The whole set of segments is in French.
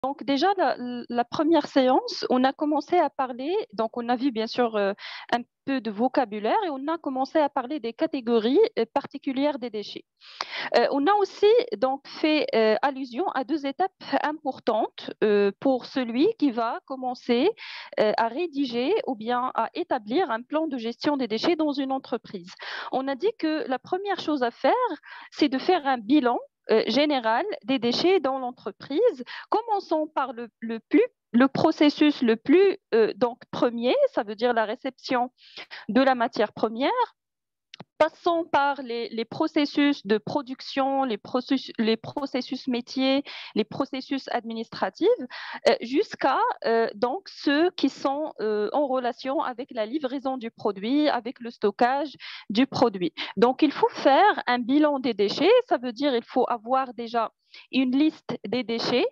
Donc déjà, la première séance, on a commencé à parler, donc on a vu bien sûr un peu de vocabulaire et on a commencé à parler des catégories particulières des déchets. On a aussi donc fait allusion à deux étapes importantes pour celui qui va commencer à rédiger ou bien à établir un plan de gestion des déchets dans une entreprise. On a dit que la première chose à faire, c'est de faire un bilan général des déchets dans l'entreprise. Commençons par le processus le plus donc premier, ça veut dire la réception de la matière première. Passons par les processus de production, les processus métiers, les processus administratifs, jusqu'à donc ceux qui sont en relation avec la livraison du produit, avec le stockage du produit. Donc, il faut faire un bilan des déchets. Ça veut dire il faut avoir déjà une liste des déchets,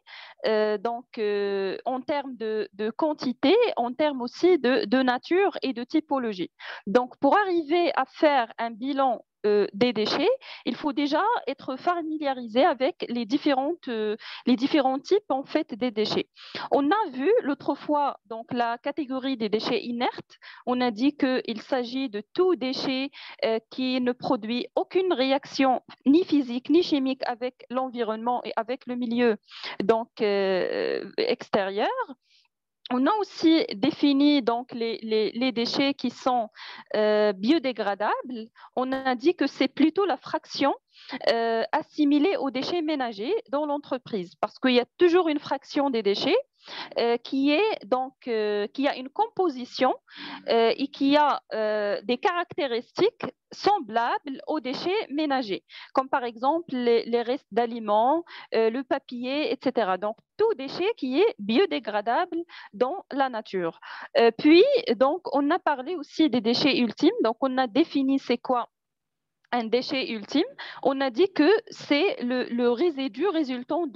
en termes de quantité, en termes aussi de nature et de typologie. Donc, pour arriver à faire un bilan des déchets, il faut déjà être familiarisé avec les différents types en fait des déchets. On a vu l'autre fois donc la catégorie des déchets inertes. On a dit qu'il s'agit de tout déchet qui ne produit aucune réaction ni physique ni chimique avec l'environnement et avec le milieu extérieur. On a aussi défini donc les déchets qui sont biodégradables. On a dit que c'est plutôt la fraction assimilée aux déchets ménagers dans l'entreprise, parce qu'il y a toujours une fraction des déchets qui a une composition et qui a des caractéristiques semblables aux déchets ménagers, comme par exemple les restes d'aliments, le papier, etc. Donc, tout déchet qui est biodégradable dans la nature. Puis, donc, on a parlé aussi des déchets ultimes. Donc, on a défini c'est quoi un déchet ultime. On a dit que c'est le résidu résultant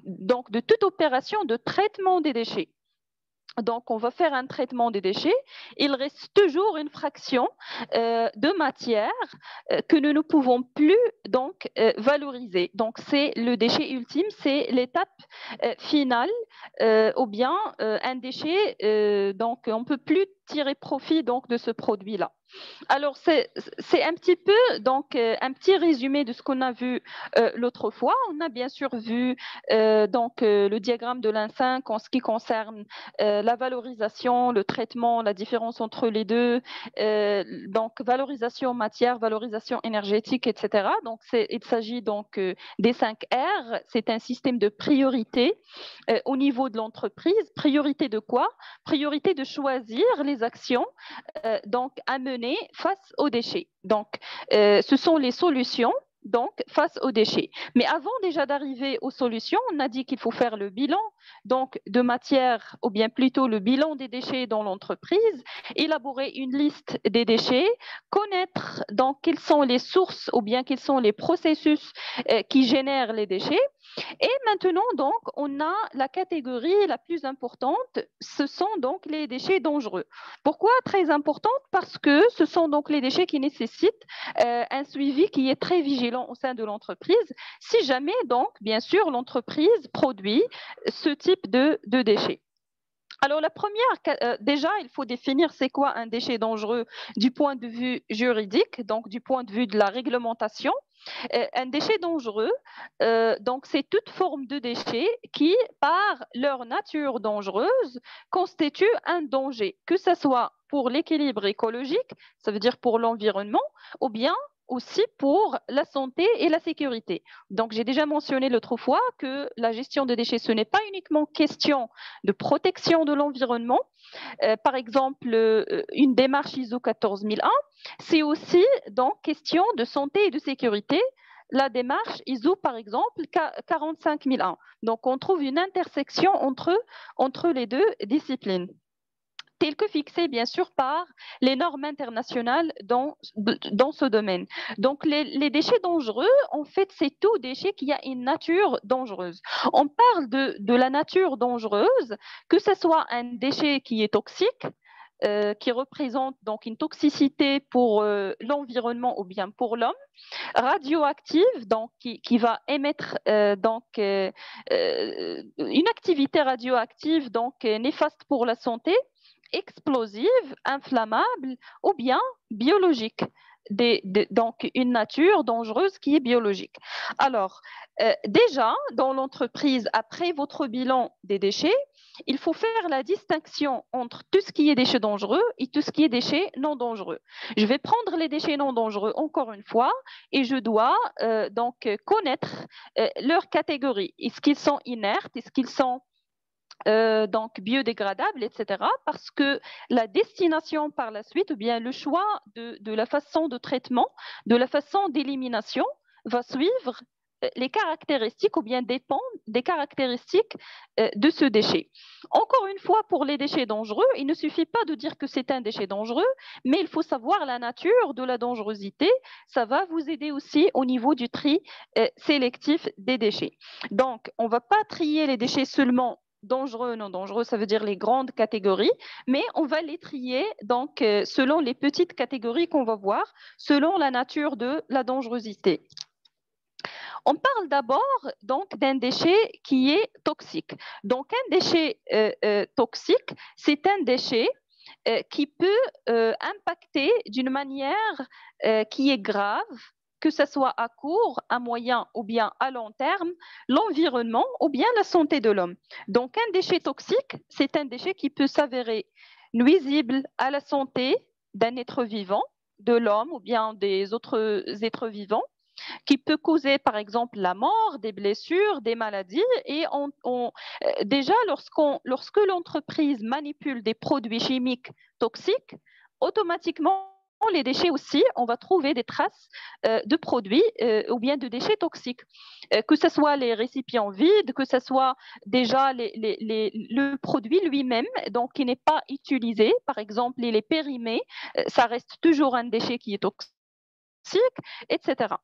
donc, de toute opération de traitement des déchets. Donc, on va faire un traitement des déchets. Il reste toujours une fraction de matière que nous ne pouvons plus donc valoriser. Donc, c'est le déchet ultime, c'est l'étape finale ou bien un déchet. Donc, on ne peut plus tirer profit donc de ce produit-là. Alors, c'est un petit peu, donc, un petit résumé de ce qu'on a vu l'autre fois. On a bien sûr vu le diagramme de l'In5 en ce qui concerne la valorisation, le traitement, la différence entre les deux, donc valorisation matière, valorisation énergétique, etc. Donc, il s'agit donc des 5 R. C'est un système de priorité au niveau de l'entreprise. Priorité de quoi? Priorité de choisir les actions donc à mener face aux déchets. Donc, ce sont les solutions donc face aux déchets. Mais avant déjà d'arriver aux solutions, on a dit qu'il faut faire le bilan donc de matière ou bien plutôt le bilan des déchets dans l'entreprise, élaborer une liste des déchets, connaître donc quelles sont les sources ou bien quels sont les processus qui génèrent les déchets. Et maintenant, donc, on a la catégorie la plus importante, ce sont donc les déchets dangereux. Pourquoi très importante? Parce que ce sont donc les déchets qui nécessitent un suivi qui est très vigilant au sein de l'entreprise, si jamais donc, bien sûr, l'entreprise produit ce type de déchets. Alors, la première, déjà, il faut définir c'est quoi un déchet dangereux du point de vue juridique, donc du point de vue de la réglementation. Un déchet dangereux, donc c'est toute forme de déchet qui, par leur nature dangereuse, constitue un danger, que ce soit pour l'équilibre écologique, ça veut dire pour l'environnement, ou bien aussi pour la santé et la sécurité. Donc, j'ai déjà mentionné l'autre fois que la gestion des déchets, ce n'est pas uniquement question de protection de l'environnement. Par exemple, une démarche ISO 14001, c'est aussi donc question de santé et de sécurité. La démarche ISO, par exemple, 45001. Donc, on trouve une intersection entre les deux disciplines telles que fixées bien sûr par les normes internationales dans ce domaine. Donc les déchets dangereux, en fait, c'est tout déchet qui a une nature dangereuse. On parle de la nature dangereuse, que ce soit un déchet qui est toxique, qui représente donc une toxicité pour l'environnement ou bien pour l'homme, radioactive, donc qui va émettre une activité radioactive donc néfaste pour la santé, explosive, inflammable ou bien biologique. Donc une nature dangereuse qui est biologique. Alors, déjà, dans l'entreprise, après votre bilan des déchets, il faut faire la distinction entre tout ce qui est déchets dangereux et tout ce qui est déchets non dangereux. Je vais prendre les déchets non dangereux encore une fois et je dois donc connaître leur catégorie. Est-ce qu'ils sont inertes? Est-ce qu'ils sont donc biodégradables, etc. Parce que la destination par la suite, ou bien le choix de la façon de traitement, de la façon d'élimination, va suivre les caractéristiques ou bien dépendre des caractéristiques de ce déchet. Encore une fois, pour les déchets dangereux, il ne suffit pas de dire que c'est un déchet dangereux, mais il faut savoir la nature de la dangerosité. Ça va vous aider aussi au niveau du tri sélectif des déchets. Donc, on ne va pas trier les déchets seulement dangereux, non dangereux, ça veut dire les grandes catégories, mais on va les trier donc selon les petites catégories qu'on va voir, selon la nature de la dangerosité. On parle d'abord donc d'un déchet qui est toxique. Donc un déchet toxique, c'est un déchet qui peut impacter d'une manière qui est grave, que ce soit à court, à moyen ou bien à long terme, l'environnement ou bien la santé de l'homme. Donc un déchet toxique, c'est un déchet qui peut s'avérer nuisible à la santé d'un être vivant, de l'homme ou bien des autres êtres vivants, qui peut causer par exemple la mort, des blessures, des maladies. Et déjà, lorsque l'entreprise manipule des produits chimiques toxiques, automatiquement, les déchets aussi, on va trouver des traces de produits ou bien de déchets toxiques. Que ce soit les récipients vides, que ce soit déjà le produit lui-même, donc qui n'est pas utilisé, par exemple, il est périmé, ça reste toujours un déchet qui est toxique, etc.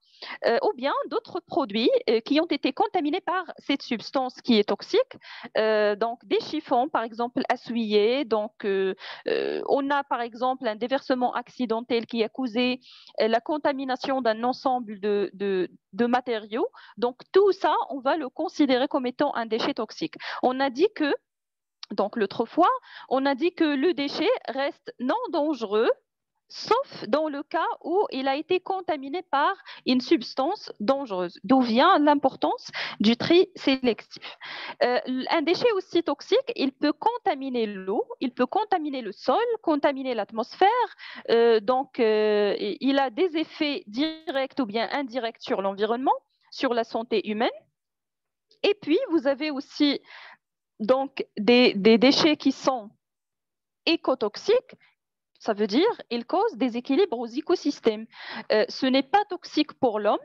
Ou bien d'autres produits qui ont été contaminés par cette substance qui est toxique. Donc des chiffons, par exemple, essuyés. Donc on a par exemple un déversement accidentel qui a causé la contamination d'un ensemble de matériaux. Donc tout ça, on va le considérer comme étant un déchet toxique. On a dit que, donc l'autre fois, on a dit que le déchet reste non dangereux sauf dans le cas où il a été contaminé par une substance dangereuse, d'où vient l'importance du tri sélectif. Un déchet aussi toxique, il peut contaminer l'eau, il peut contaminer le sol, contaminer l'atmosphère, donc il a des effets directs ou bien indirects sur l'environnement, sur la santé humaine. Et puis, vous avez aussi donc des déchets qui sont écotoxiques. Ça veut dire qu'ils causent des équilibres aux écosystèmes. Ce n'est pas toxique pour l'homme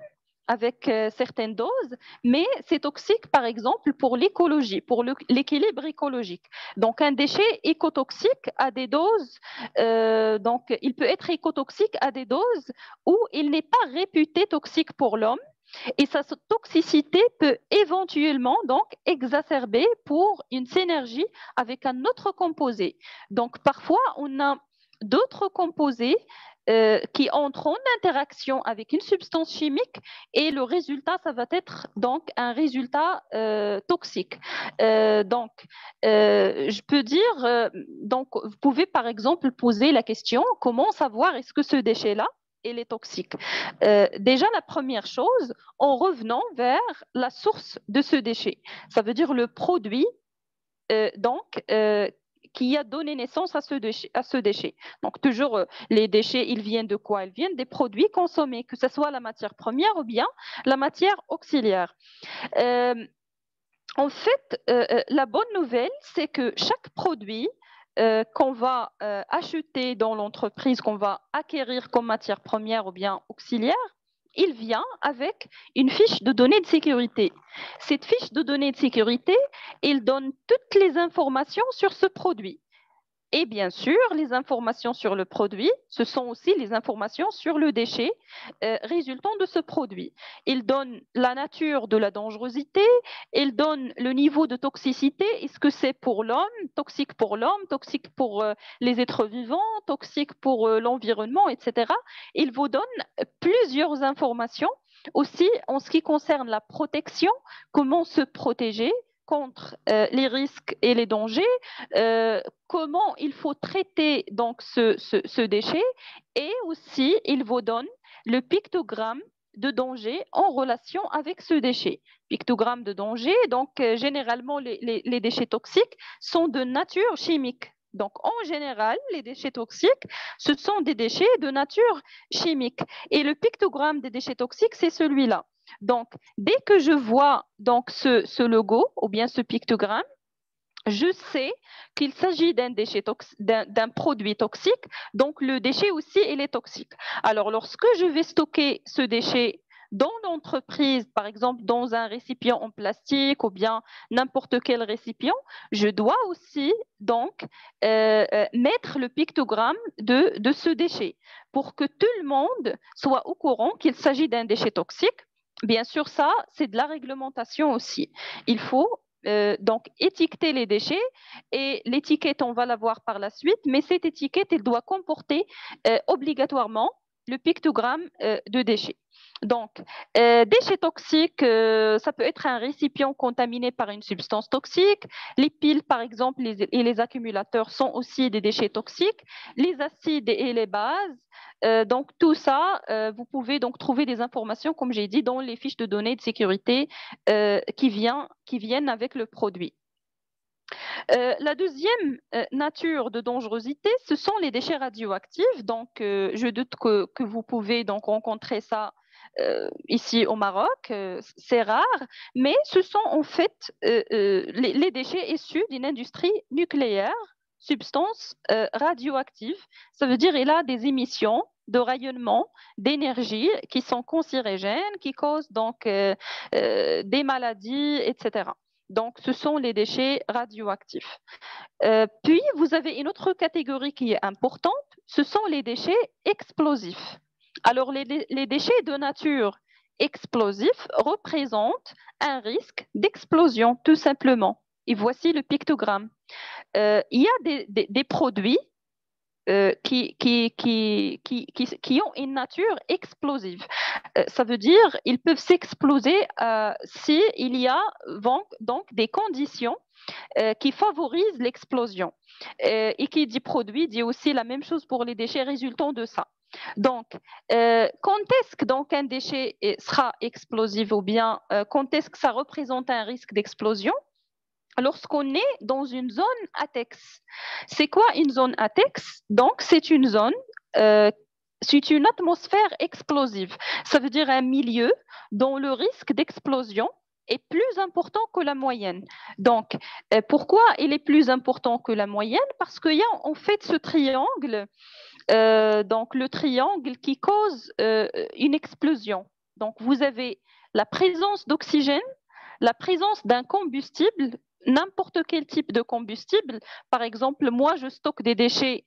avec certaines doses, mais c'est toxique, par exemple, pour l'écologie, pour l'équilibre écologique. Donc, un déchet écotoxique a des doses, donc il peut être écotoxique à des doses où il n'est pas réputé toxique pour l'homme. Et sa toxicité peut éventuellement donc exacerber pour une synergie avec un autre composé. Donc parfois, on a d'autres composés qui entrent en interaction avec une substance chimique et le résultat, ça va être donc un résultat toxique. Je peux dire, donc vous pouvez par exemple poser la question, comment savoir est-ce que ce déchet-là, il est toxique? Déjà, la première chose, en revenant vers la source de ce déchet, ça veut dire le produit donc qui a donné naissance à ce déchet. Donc, toujours, les déchets, ils viennent de quoi? Ils viennent des produits consommés, que ce soit la matière première ou bien la matière auxiliaire. En fait, la bonne nouvelle, c'est que chaque produit qu'on va acheter dans l'entreprise, qu'on va acquérir comme matière première ou bien auxiliaire, il vient avec une fiche de données de sécurité. Cette fiche de données de sécurité, il donne toutes les informations sur ce produit. Et bien sûr, les informations sur le produit, ce sont aussi les informations sur le déchet résultant de ce produit. Il donne la nature de la dangerosité, il donne le niveau de toxicité, est-ce que c'est pour l'homme, toxique pour les êtres vivants, toxique pour l'environnement, etc. Il vous donne plusieurs informations aussi en ce qui concerne la protection, comment se protéger contre les risques et les dangers, comment il faut traiter donc ce déchet et aussi il vous donne le pictogramme de danger en relation avec ce déchet. Pictogramme de danger, donc généralement les déchets toxiques sont de nature chimique. Donc en général, les déchets toxiques, ce sont des déchets de nature chimique. Et le pictogramme des déchets toxiques, c'est celui-là. Donc dès que je vois donc ce logo ou bien ce pictogramme, je sais qu'il s'agit d'un produit toxique, donc le déchet aussi, il est toxique. Alors, lorsque je vais stocker ce déchet dans l'entreprise, par exemple dans un récipient en plastique ou bien n'importe quel récipient, je dois aussi donc mettre le pictogramme de ce déchet pour que tout le monde soit au courant qu'il s'agit d'un déchet toxique. Bien sûr, ça, c'est de la réglementation aussi. Il faut donc étiqueter les déchets et l'étiquette, on va la voir par la suite, mais cette étiquette, elle doit comporter obligatoirement le pictogramme de déchets. Donc, déchets toxiques, ça peut être un récipient contaminé par une substance toxique. Les piles, par exemple, et les accumulateurs sont aussi des déchets toxiques. Les acides et les bases. Donc, tout ça, vous pouvez donc trouver des informations, comme j'ai dit, dans les fiches de données de sécurité qui viennent avec le produit. La deuxième nature de dangerosité, ce sont les déchets radioactifs. Donc, je doute que vous pouvez donc rencontrer ça ici au Maroc. C'est rare, mais ce sont en fait les déchets issus d'une industrie nucléaire, substances radioactives. Ça veut dire qu'il a des émissions de rayonnement, d'énergie qui sont cancérigènes, qui causent donc des maladies, etc. Donc, ce sont les déchets radioactifs. Puis, vous avez une autre catégorie qui est importante, ce sont les déchets explosifs. Alors, les déchets de nature explosifs représentent un risque d'explosion, tout simplement. Et voici le pictogramme. Il y a des produits qui ont une nature explosive. Ça veut dire qu'ils peuvent s'exploser s'il y a donc des conditions qui favorisent l'explosion. Et qui dit produit dit aussi la même chose pour les déchets résultant de ça. Donc, quand est-ce que donc un déchet sera explosif ou bien quand est-ce que ça représente un risque d'explosion? Lorsqu'on est dans une zone ATEX. C'est quoi une zone ATEX? Donc, c'est une zone, c'est une atmosphère explosive. Ça veut dire un milieu dont le risque d'explosion est plus important que la moyenne. Donc, pourquoi il est plus important que la moyenne? Parce qu'il y a en fait ce triangle, donc le triangle qui cause une explosion. Donc, vous avez la présence d'oxygène, la présence d'un combustible, n'importe quel type de combustible. Par exemple, moi, je stocke des déchets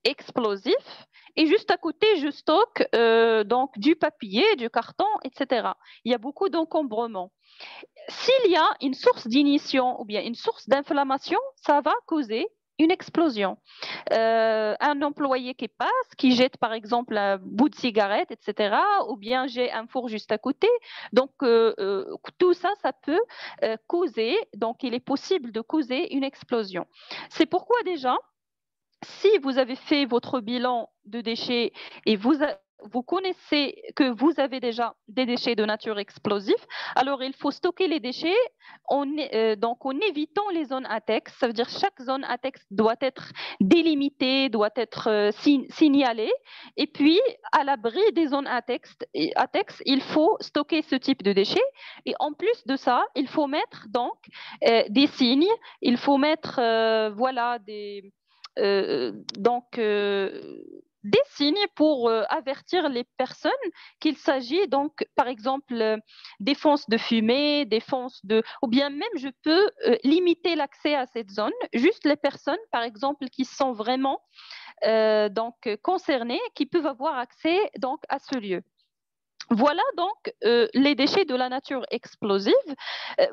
explosifs et juste à côté, je stocke donc du papier, du carton, etc. Il y a beaucoup d'encombrement. S'il y a une source d'ignition ou bien une source d'inflammation, ça va causer une explosion. Un employé qui passe, qui jette par exemple un bout de cigarette, etc., ou bien j'ai un four juste à côté. Donc, tout ça, ça peut causer, donc il est possible de causer une explosion. C'est pourquoi déjà, si vous avez fait votre bilan de déchets et vous connaissez que vous avez déjà des déchets de nature explosive, alors il faut stocker les déchets donc en évitant les zones ATEX. Ça veut dire que chaque zone ATEX doit être délimitée, doit être signalée. Et puis, à l'abri des zones ATEX, il faut stocker ce type de déchets. Et en plus de ça, il faut mettre donc des signes, il faut mettre voilà, donc des signes pour avertir les personnes qu'il s'agit donc, par exemple, des fonces de fumée, ou bien même je peux limiter l'accès à cette zone, juste les personnes, par exemple, qui sont vraiment concernées, qui peuvent avoir accès donc à ce lieu. Voilà donc les déchets de la nature explosive.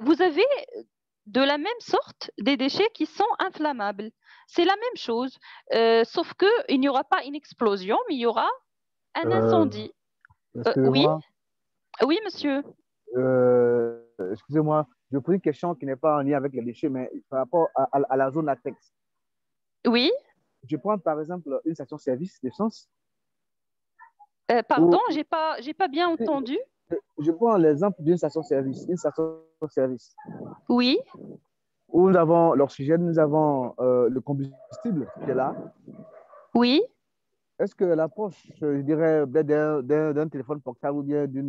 Vous avez de la même sorte des déchets qui sont inflammables. C'est la même chose, sauf qu'il n'y aura pas une explosion, mais il y aura un Euh, incendie. Oui, excusez-moi, oui, monsieur. excusez-moi, je pose une question qui n'est pas en lien avec les déchets, mais par rapport à la zone latex. Oui, Je prends par exemple une station-service d'essence pardon, où j'ai pas bien entendu. je prends l'exemple d'une station-service, une station-service Oui, où nous avons l'oxygène, nous avons le combustible qui est là. oui. Est-ce que l'approche, je dirais, d'un téléphone portable ou bien d'un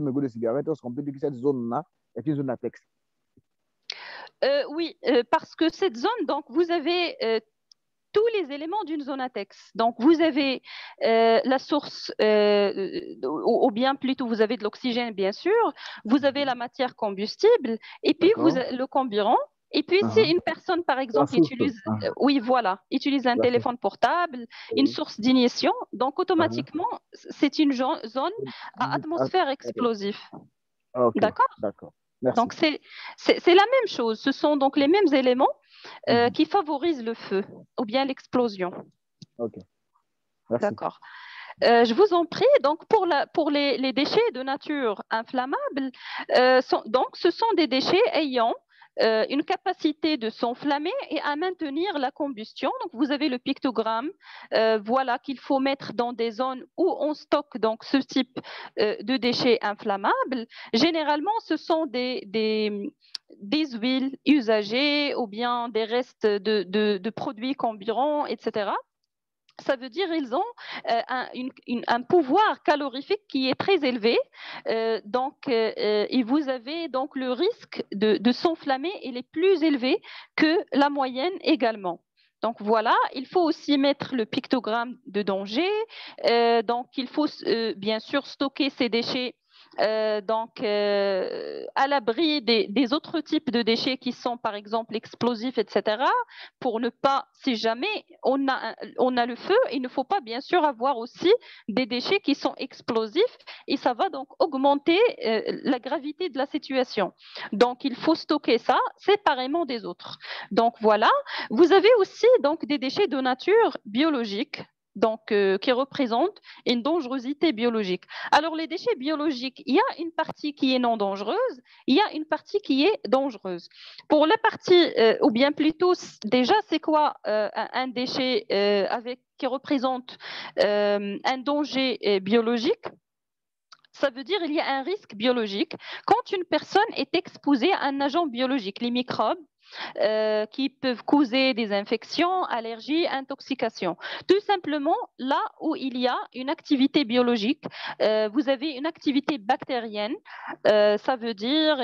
mégot de cigarette, est-ce qu'on peut dire que cette zone-là est une zone latex? Oui, parce que cette zone, donc, vous avez tous les éléments d'une zone ATEX. Donc, vous avez la source, ou bien plutôt, vous avez de l'oxygène, bien sûr, vous avez la matière combustible, et puis D'accord. le carburant. Et puis, si Uh-huh. une personne, par La exemple, source. utilise, oui, voilà, utilise un La source. téléphone portable, une Oui. source d'ignition, donc Uh-huh. automatiquement, c'est une zone à Ah, atmosphère ok. explosive. Ah, ok. D'accord? D'accord. Merci. Donc, c'est la même chose. Ce sont donc les mêmes éléments Mhm. qui favorisent le feu ou bien l'explosion. Ok. Merci. D'accord. Je vous en prie. Donc, pour les déchets de nature inflammable, donc, ce sont des déchets ayant une capacité de s'enflammer et à maintenir la combustion. Donc, vous avez le pictogramme, voilà, qu'il faut mettre dans des zones où on stocke donc ce type de déchets inflammables. Généralement, ce sont des huiles usagées ou bien des restes de produits carburants, etc. Ça veut dire qu'ils ont un pouvoir calorifique qui est très élevé. Et vous avez donc le risque de s'enflammer, il est plus élevé que la moyenne également. Donc voilà, il faut aussi mettre le pictogramme de danger. Donc il faut bien sûr stocker ces déchets à l'abri des autres types de déchets qui sont par exemple explosifs, etc. Pour ne pas, si jamais on a le feu, il ne faut pas bien sûr avoir aussi des déchets qui sont explosifs et ça va donc augmenter la gravité de la situation. Donc il faut stocker ça séparément des autres. Donc voilà, vous avez aussi donc des déchets de nature biologique donc, qui représentent une dangerosité biologique. Alors, les déchets biologiques, il y a une partie qui est non dangereuse, il y a une partie qui est dangereuse. Pour la partie, ou bien plutôt, déjà, c'est quoi un déchet qui représente un danger biologique? Ça veut dire qu'il y a un risque biologique quand une personne est exposée à un agent biologique, les microbes, qui peuvent causer des infections, allergies, intoxications. Tout simplement, là où il y a une activité biologique, vous avez une activité bactérienne, ça veut dire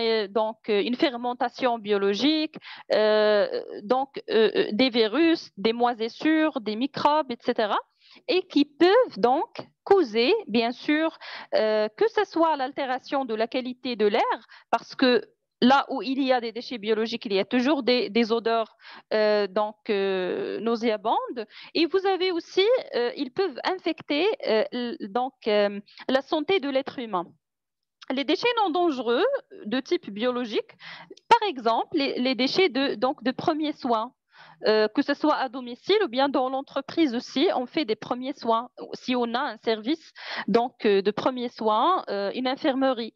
une fermentation biologique, des virus, des moisissures, des microbes, etc. Et qui peuvent donc causer, bien sûr, que ce soit l'altération de la qualité de l'air, parce que là où il y a des déchets biologiques, il y a toujours des odeurs nauséabondes. Et vous avez aussi, ils peuvent infecter la santé de l'être humain. Les déchets non dangereux de type biologique, par exemple, les déchets de premiers soins, que ce soit à domicile ou bien dans l'entreprise aussi, on fait des premiers soins. Si on a un service de premiers soins, une infirmerie.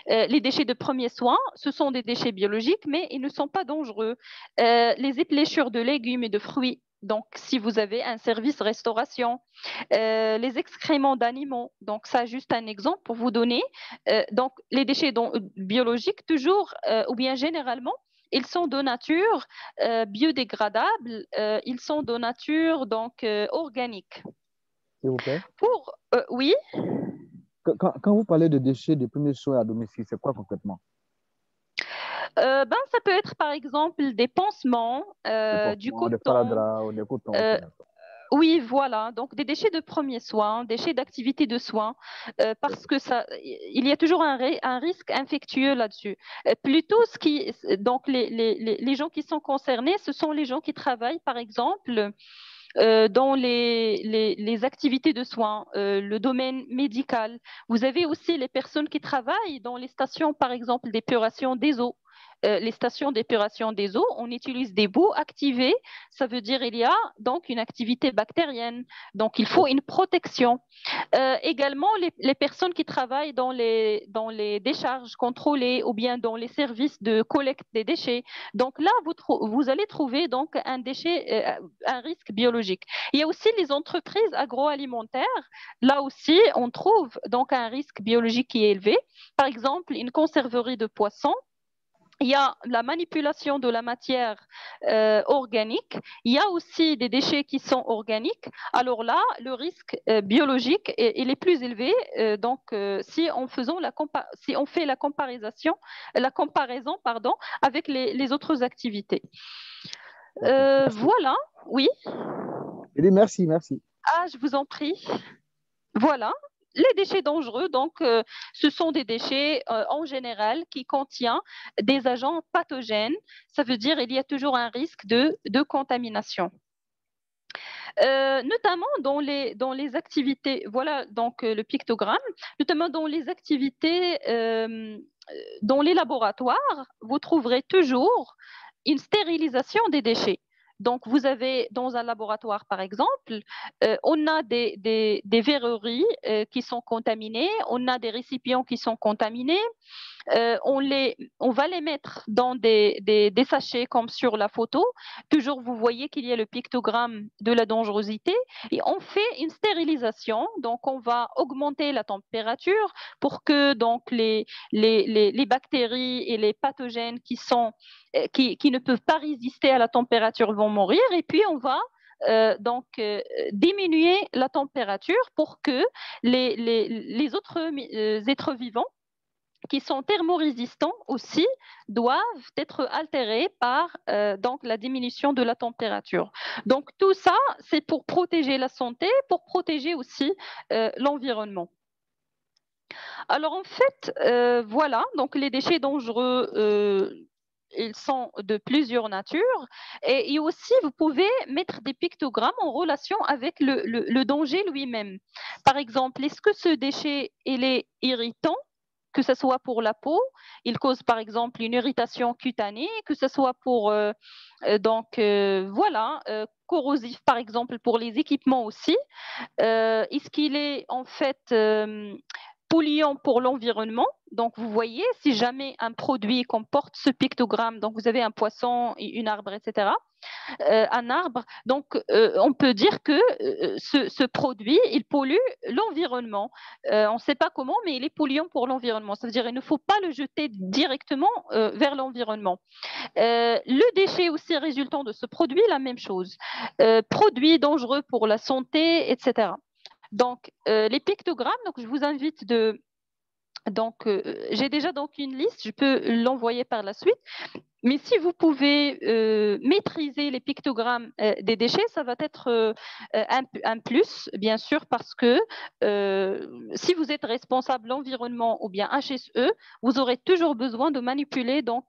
Les déchets de premiers soins, ce sont des déchets biologiques, mais ils ne sont pas dangereux. Les épléchures de légumes et de fruits, donc si vous avez un service restauration, les excréments d'animaux, donc ça juste un exemple pour vous donner. Donc les déchets biologiques, toujours ou bien généralement, ils sont de nature biodégradables, ils sont de nature organique. S'il vous plaît. Oui, Quand vous parlez de déchets de premiers soins à domicile, c'est quoi concrètement? ça peut être par exemple des pansements, Des du pansements, des coton, sparadraps ou des cotons, ok, euh, d'accord. Oui, voilà. Donc, des déchets de premiers soins, déchets d'activité de soins, parce que il y a toujours un risque infectieux là-dessus. Plutôt, donc les gens qui sont concernés, ce sont les gens qui travaillent, par exemple, dans les activités de soins, le domaine médical. Vous avez aussi les personnes qui travaillent dans les stations, par exemple, d'épuration des eaux. Les stations d'épuration des eaux, on utilise des boues activées. Ça veut dire il y a donc une activité bactérienne. Donc, il faut une protection. Également, les personnes qui travaillent dans les décharges contrôlées ou bien dans les services de collecte des déchets. Donc là, vous allez trouver donc un risque biologique. Il y a aussi les entreprises agroalimentaires. Là aussi, on trouve donc un risque biologique qui est élevé. Par exemple, une conserverie de poissons. Il y a la manipulation de la matière organique. Il y a aussi des déchets qui sont organiques. Alors là, le risque biologique il est plus élevé. Si si on fait la comparaison pardon, avec les autres activités. Merci. Voilà, oui. Merci, merci. Ah, je vous en prie. Voilà. Les déchets dangereux, donc, ce sont des déchets en général qui contiennent des agents pathogènes. Ça veut dire qu'il y a toujours un risque de contamination. Notamment dans les activités, voilà donc le pictogramme, notamment dans les activités dans les laboratoires, vous trouverez toujours une stérilisation des déchets. Donc, vous avez dans un laboratoire, par exemple, on a des verreries qui sont contaminées, on a des récipients qui sont contaminés, on va les mettre dans des sachets comme sur la photo. Toujours, vous voyez qu'il y a le pictogramme de la dangerosité et on fait une stérilisation. Donc, on va augmenter la température pour que donc, les bactéries et les pathogènes qui ne peuvent pas résister à la température vont mourir. Et puis, on va diminuer la température pour que les autres êtres vivants qui sont thermorésistants aussi doivent être altérés par donc la diminution de la température. Donc tout ça, c'est pour protéger la santé, pour protéger aussi l'environnement. Alors en fait, voilà, donc les déchets dangereux, ils sont de plusieurs natures. Et aussi, vous pouvez mettre des pictogrammes en relation avec le danger lui-même. Par exemple, est-ce que ce déchet, il est irritant, que ce soit pour la peau, il cause par exemple une irritation cutanée, que ce soit pour voilà, corrosif par exemple pour les équipements aussi. Est-ce qu'il est en fait polluant pour l'environnement? Donc vous voyez, si jamais un produit comporte ce pictogramme, donc vous avez un poisson, une arbre, etc., un arbre. Donc, on peut dire que ce produit, il pollue l'environnement. On ne sait pas comment, mais il est polluant pour l'environnement. Ça veut dire qu'il ne faut pas le jeter directement vers l'environnement. Le déchet aussi résultant de ce produit, la même chose. Produit dangereux pour la santé, etc. Donc, les pictogrammes, donc, je vous invite donc, j'ai déjà donc une liste, je peux l'envoyer par la suite. Mais si vous pouvez maîtriser les pictogrammes des déchets, ça va être un plus, bien sûr, parce que si vous êtes responsable de l'environnement ou bien HSE, vous aurez toujours besoin de manipuler donc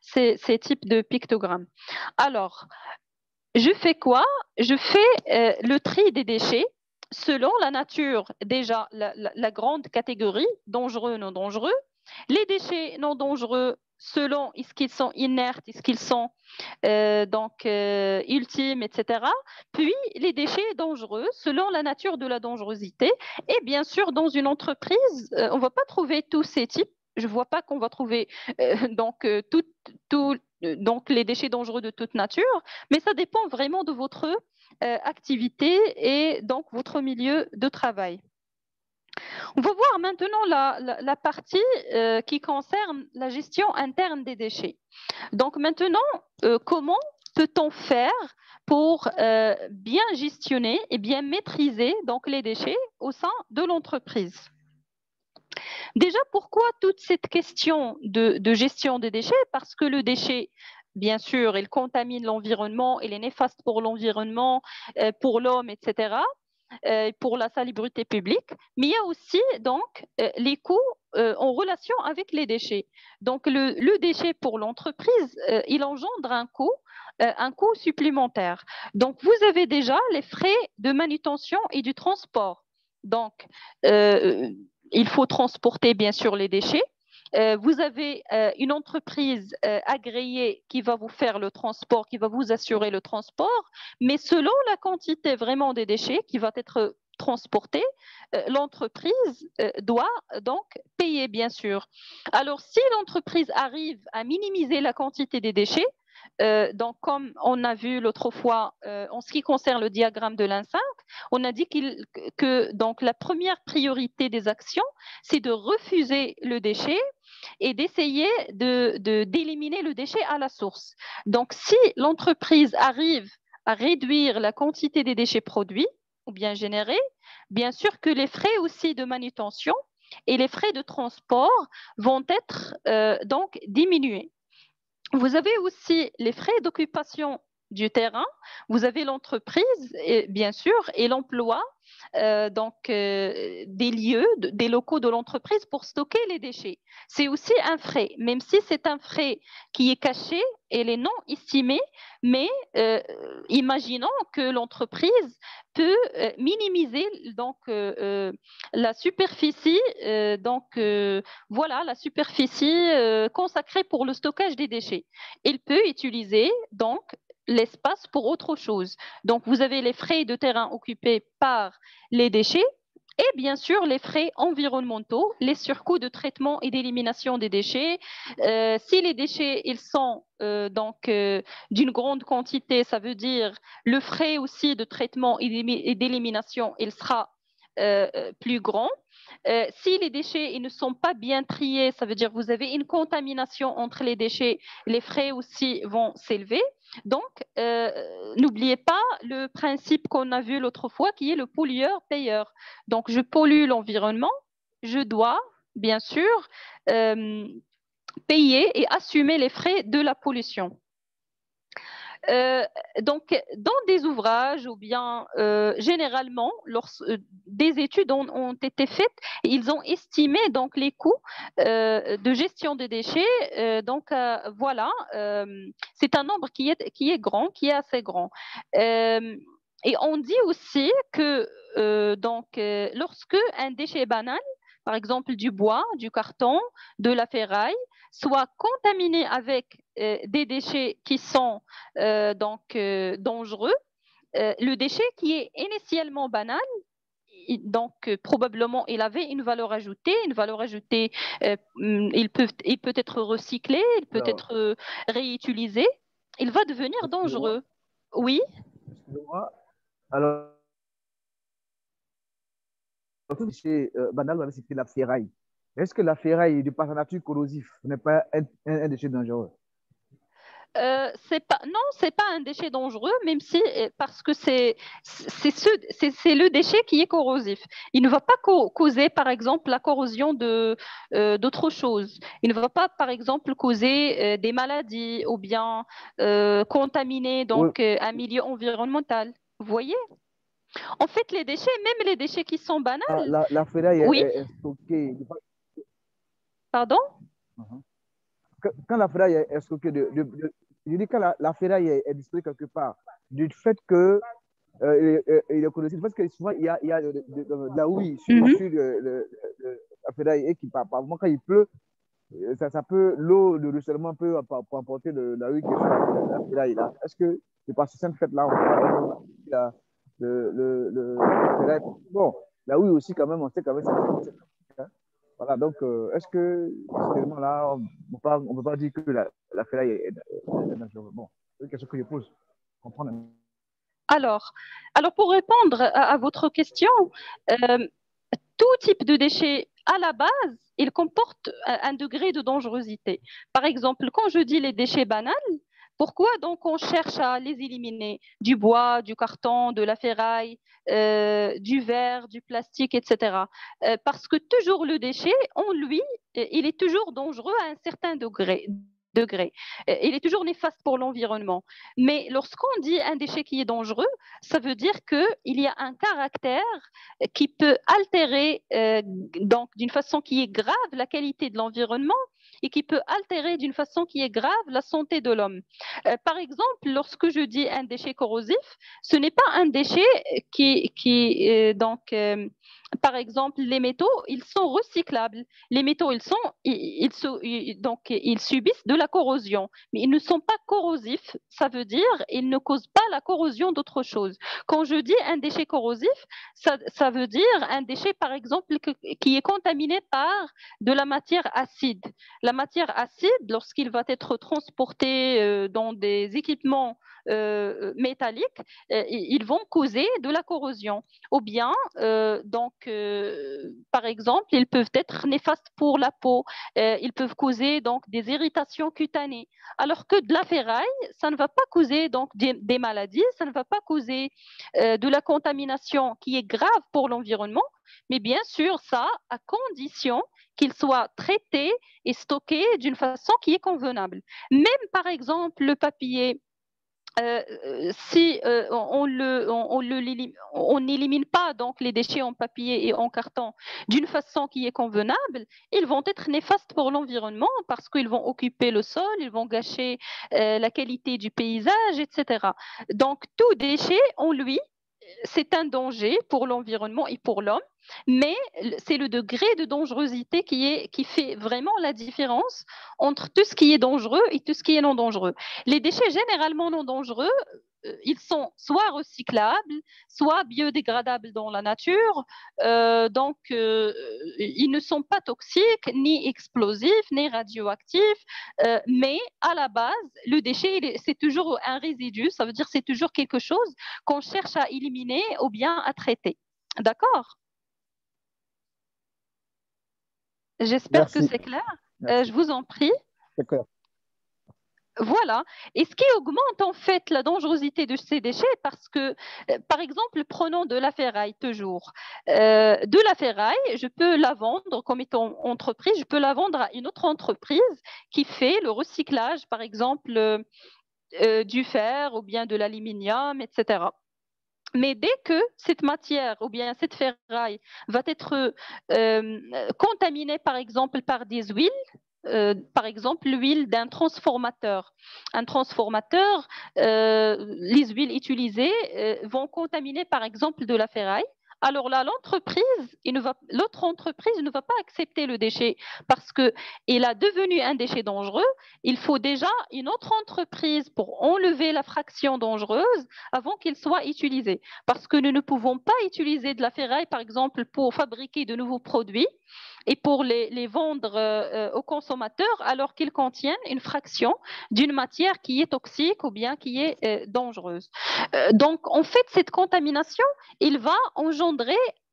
ces types de pictogrammes. Alors, je fais quoi? Je fais le tri des déchets selon la nature, déjà la grande catégorie, dangereux, non dangereux. Les déchets non dangereux, selon est-ce qu'ils sont inertes, est-ce qu'ils sont ultimes, etc. Puis les déchets dangereux, selon la nature de la dangerosité. Et bien sûr, dans une entreprise, on ne va pas trouver tous ces types. Je ne vois pas qu'on va trouver donc les déchets dangereux de toute nature, mais ça dépend vraiment de votre activité et donc votre milieu de travail. On va voir maintenant la partie qui concerne la gestion interne des déchets. Donc maintenant, comment peut-on faire pour bien gestionner et bien maîtriser donc, les déchets au sein de l'entreprise? Déjà, pourquoi toute cette question de gestion des déchets? Parce que le déchet, bien sûr, il contamine l'environnement, il est néfaste pour l'environnement, pour l'homme, etc., pour la salubrité publique. Mais il y a aussi donc les coûts en relation avec les déchets. Donc, le déchet pour l'entreprise, il engendre un coût supplémentaire. Donc, vous avez déjà les frais de manutention et du transport. Donc, euh, il faut transporter bien sûr les déchets. Vous avez une entreprise agréée qui va vous faire le transport, qui va vous assurer le transport, mais selon la quantité vraiment des déchets qui va être transportés, l'entreprise doit donc payer bien sûr. Alors si l'entreprise arrive à minimiser la quantité des déchets, donc, comme on a vu l'autre fois en ce qui concerne le diagramme de l'IN5, on a dit que donc, la première priorité des actions, c'est de refuser le déchet et d'essayer d'éliminer le déchet à la source. Donc, si l'entreprise arrive à réduire la quantité des déchets produits ou bien générés, bien sûr que les frais aussi de manutention et les frais de transport vont être donc diminués. Vous avez aussi les frais d'occupation du terrain, vous avez l'entreprise, bien sûr, et l'emploi des lieux, des locaux de l'entreprise pour stocker les déchets. C'est aussi un frais, même si c'est un frais qui est caché et est non estimé, mais imaginons que l'entreprise peut minimiser la superficie voilà la superficie consacrée pour le stockage des déchets. Il peut utiliser donc l'espace pour autre chose. Donc, vous avez les frais de terrain occupés par les déchets et bien sûr les frais environnementaux, les surcoûts de traitement et d'élimination des déchets. Si les déchets ils sont d'une grande quantité, ça veut dire le frais aussi de traitement et d'élimination, il sera plus grand. Si les déchets ils ne sont pas bien triés, ça veut dire que vous avez une contamination entre les déchets, les frais aussi vont s'élever. Donc, n'oubliez pas le principe qu'on a vu l'autre fois qui est le pollueur-payeur. Donc, je pollue l'environnement, je dois, bien sûr, euh, payer et assumer les frais de la pollution. Euh, donc, dans des ouvrages ou bien généralement, des études ont été faites, ils ont estimé donc les coûts de gestion des déchets. Voilà, c'est un nombre qui est grand, qui est assez grand. Euh, et on dit aussi que lorsque un déchet banal, par exemple du bois, du carton, de la ferraille, soit contaminé avec des déchets qui sont dangereux. Le déchet qui est initialement banal, probablement il avait une valeur ajoutée, il peut être recyclé, il peut Alors, être réutilisé, il va devenir excusez-moi, dangereux. Oui, excusez-moi. Alors, tout déchet banal, vous avez cité la ferraille. Est-ce que la ferraille, de par sa nature corrosif, n'est pas un déchet dangereux? c'est pas, non, c'est pas un déchet dangereux, même si, parce que c'est le déchet qui est corrosif. Il ne va pas causer, par exemple, la corrosion d'autres choses. Il ne va pas, par exemple, causer des maladies ou bien contaminer Oui, un milieu environnemental. Vous voyez? En fait, les déchets, même les déchets qui sont banals, la ferraille oui, est stockée. pardon? Mhm. Quand la ferraille est stockée, je dis quand la ferraille est disposée quelque part, du fait que il est connu, parce que souvent il y a de la houille Mhm. sur la ferraille et qui, par moment, quand il pleut, ça peut, l'eau de ruissellement peut emporter la houille qui est sur la ferraille là. Est-ce que c'est par cette fait-là, on peut vraiment la, la ferraille? Bon, la houille aussi, quand même, on sait quand même, hein. Voilà, donc, est-ce que cet élément-là, on peut pas dire que la ferraille est dangereuse? Bon, c'est une question que je pose. Comprendre. Alors, alors, pour répondre à votre question, euh, tout type de déchet, à la base, il comporte un degré de dangerosité. Par exemple, quand je dis les déchets banals, Pourquoi donc on cherche à les éliminer? Du bois, du carton, de la ferraille, du verre, du plastique, etc. Parce que toujours le déchet, en lui, il est toujours dangereux à un certain degré. Il est toujours néfaste pour l'environnement. Mais lorsqu'on dit un déchet qui est dangereux, ça veut dire qu'il y a un caractère qui peut altérer, donc d'une façon qui est grave, la qualité de l'environnement et qui peut altérer d'une façon qui est grave la santé de l'homme. Par exemple, lorsque je dis un déchet corrosif, ce n'est pas un déchet par exemple, les métaux, ils sont recyclables. Les métaux, ils subissent de la corrosion, mais ils ne sont pas corrosifs. Ça veut dire ils ne causent pas la corrosion d'autre chose. Quand je dis un déchet corrosif, ça veut dire un déchet, par exemple, qui est contaminé par de la matière acide. La matière acide, lorsqu'il va être transporté dans des équipements métalliques, ils vont causer de la corrosion. Ou bien, par exemple, ils peuvent être néfastes pour la peau. Ils peuvent causer donc des irritations cutanées. Alors que de la ferraille, ça ne va pas causer donc des maladies, ça ne va pas causer de la contamination qui est grave pour l'environnement, mais bien sûr, ça à condition qu'il soit traité et stocké d'une façon qui est convenable. Même par exemple le papier, si on n'élimine pas donc les déchets en papier et en carton d'une façon qui est convenable, ils vont être néfastes pour l'environnement parce qu'ils vont occuper le sol, ils vont gâcher la qualité du paysage, etc. Donc tout déchet en lui, c'est un danger pour l'environnement et pour l'homme, mais c'est le degré de dangerosité qui fait vraiment la différence entre tout ce qui est dangereux et tout ce qui est non dangereux. Les déchets généralement non dangereux, ils sont soit recyclables, soit biodégradables dans la nature. Ils ne sont pas toxiques, ni explosifs, ni radioactifs. Mais à la base, le déchet, c'est toujours un résidu. Ça veut dire que c'est toujours quelque chose qu'on cherche à éliminer ou bien à traiter. D'accord? J'espère que Merci. c'est clair. Merci. Je vous en prie. C'est clair. Voilà. Et ce qui augmente en fait la dangerosité de ces déchets, parce que, par exemple, prenons de la ferraille toujours. De la ferraille, je peux la vendre comme étant entreprise, je peux la vendre à une autre entreprise qui fait le recyclage, par exemple, du fer ou bien de l'aluminium, etc. Mais dès que cette matière ou bien cette ferraille va être contaminée, par exemple, par des huiles, par exemple l'huile d'un transformateur. Un transformateur, les huiles utilisées vont contaminer, par exemple, de la ferraille. Alors là, l'autre entreprise ne va pas accepter le déchet parce qu'il a devenu un déchet dangereux. Il faut déjà une autre entreprise pour enlever la fraction dangereuse avant qu'il soit utilisé. Parce que nous ne pouvons pas utiliser de la ferraille, par exemple, pour fabriquer de nouveaux produits et pour les vendre aux consommateurs alors qu'ils contiennent une fraction d'une matière qui est toxique ou bien qui est dangereuse. Donc, en fait, cette contamination, il va engendrer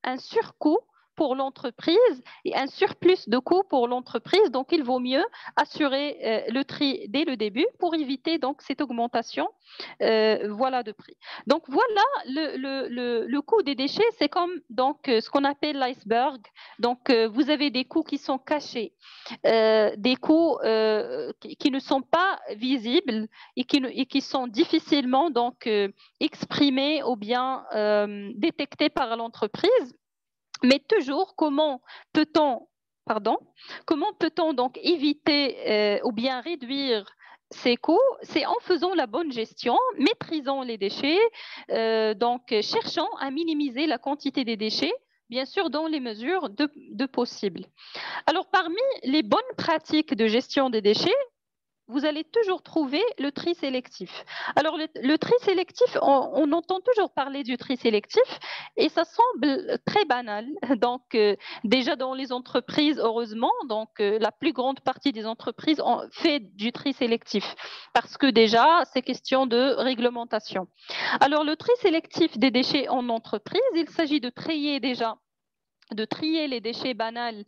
un surcoût pour l'entreprise et un surplus de coûts pour l'entreprise. Donc, il vaut mieux assurer le tri dès le début pour éviter donc cette augmentation voilà, de prix. Donc, voilà, le coût des déchets, c'est comme donc, ce qu'on appelle l'iceberg. Donc, vous avez des coûts qui sont cachés, des coûts qui ne sont pas visibles et qui sont difficilement donc, exprimés ou bien détectés par l'entreprise. Mais toujours, pardon, comment peut-on donc éviter ou bien réduire ces coûts? C'est en faisant la bonne gestion, maîtrisant les déchets, donc cherchant à minimiser la quantité des déchets, bien sûr dans les mesures de possible. Alors parmi les bonnes pratiques de gestion des déchets, vous allez toujours trouver le tri sélectif. Alors, le tri sélectif, on entend toujours parler du tri sélectif et ça semble très banal. Donc, déjà dans les entreprises, heureusement, donc la plus grande partie des entreprises ont fait du tri sélectif parce que déjà, c'est question de réglementation. Alors, le tri sélectif des déchets en entreprise, il s'agit de trier déjà de trier les déchets banals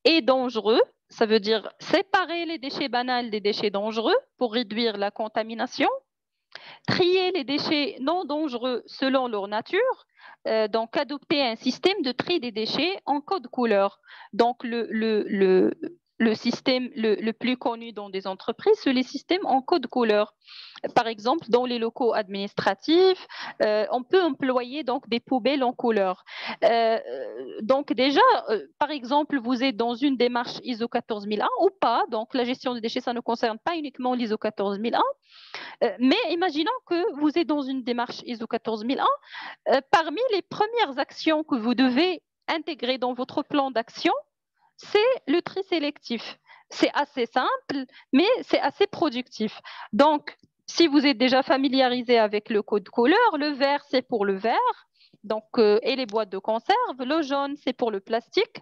et dangereux. Ça veut dire séparer les déchets banals des déchets dangereux pour réduire la contamination. Trier les déchets non dangereux selon leur nature. Donc, adopter un système de tri des déchets en code couleur. Donc, le système le plus connu dans des entreprises, c'est les systèmes en code couleur. Par exemple, dans les locaux administratifs, on peut employer donc des poubelles en couleur. Donc déjà, par exemple, vous êtes dans une démarche ISO 14001 ou pas. Donc la gestion des déchets, ça ne concerne pas uniquement l'ISO 14001. Mais imaginons que vous êtes dans une démarche ISO 14001. Parmi les premières actions que vous devez intégrer dans votre plan d'action, c'est le tri sélectif. C'est assez simple, mais c'est assez productif. Donc, si vous êtes déjà familiarisé avec le code couleur, le vert, c'est pour le vert. Donc, et les boîtes de conserve. Le jaune, c'est pour le plastique.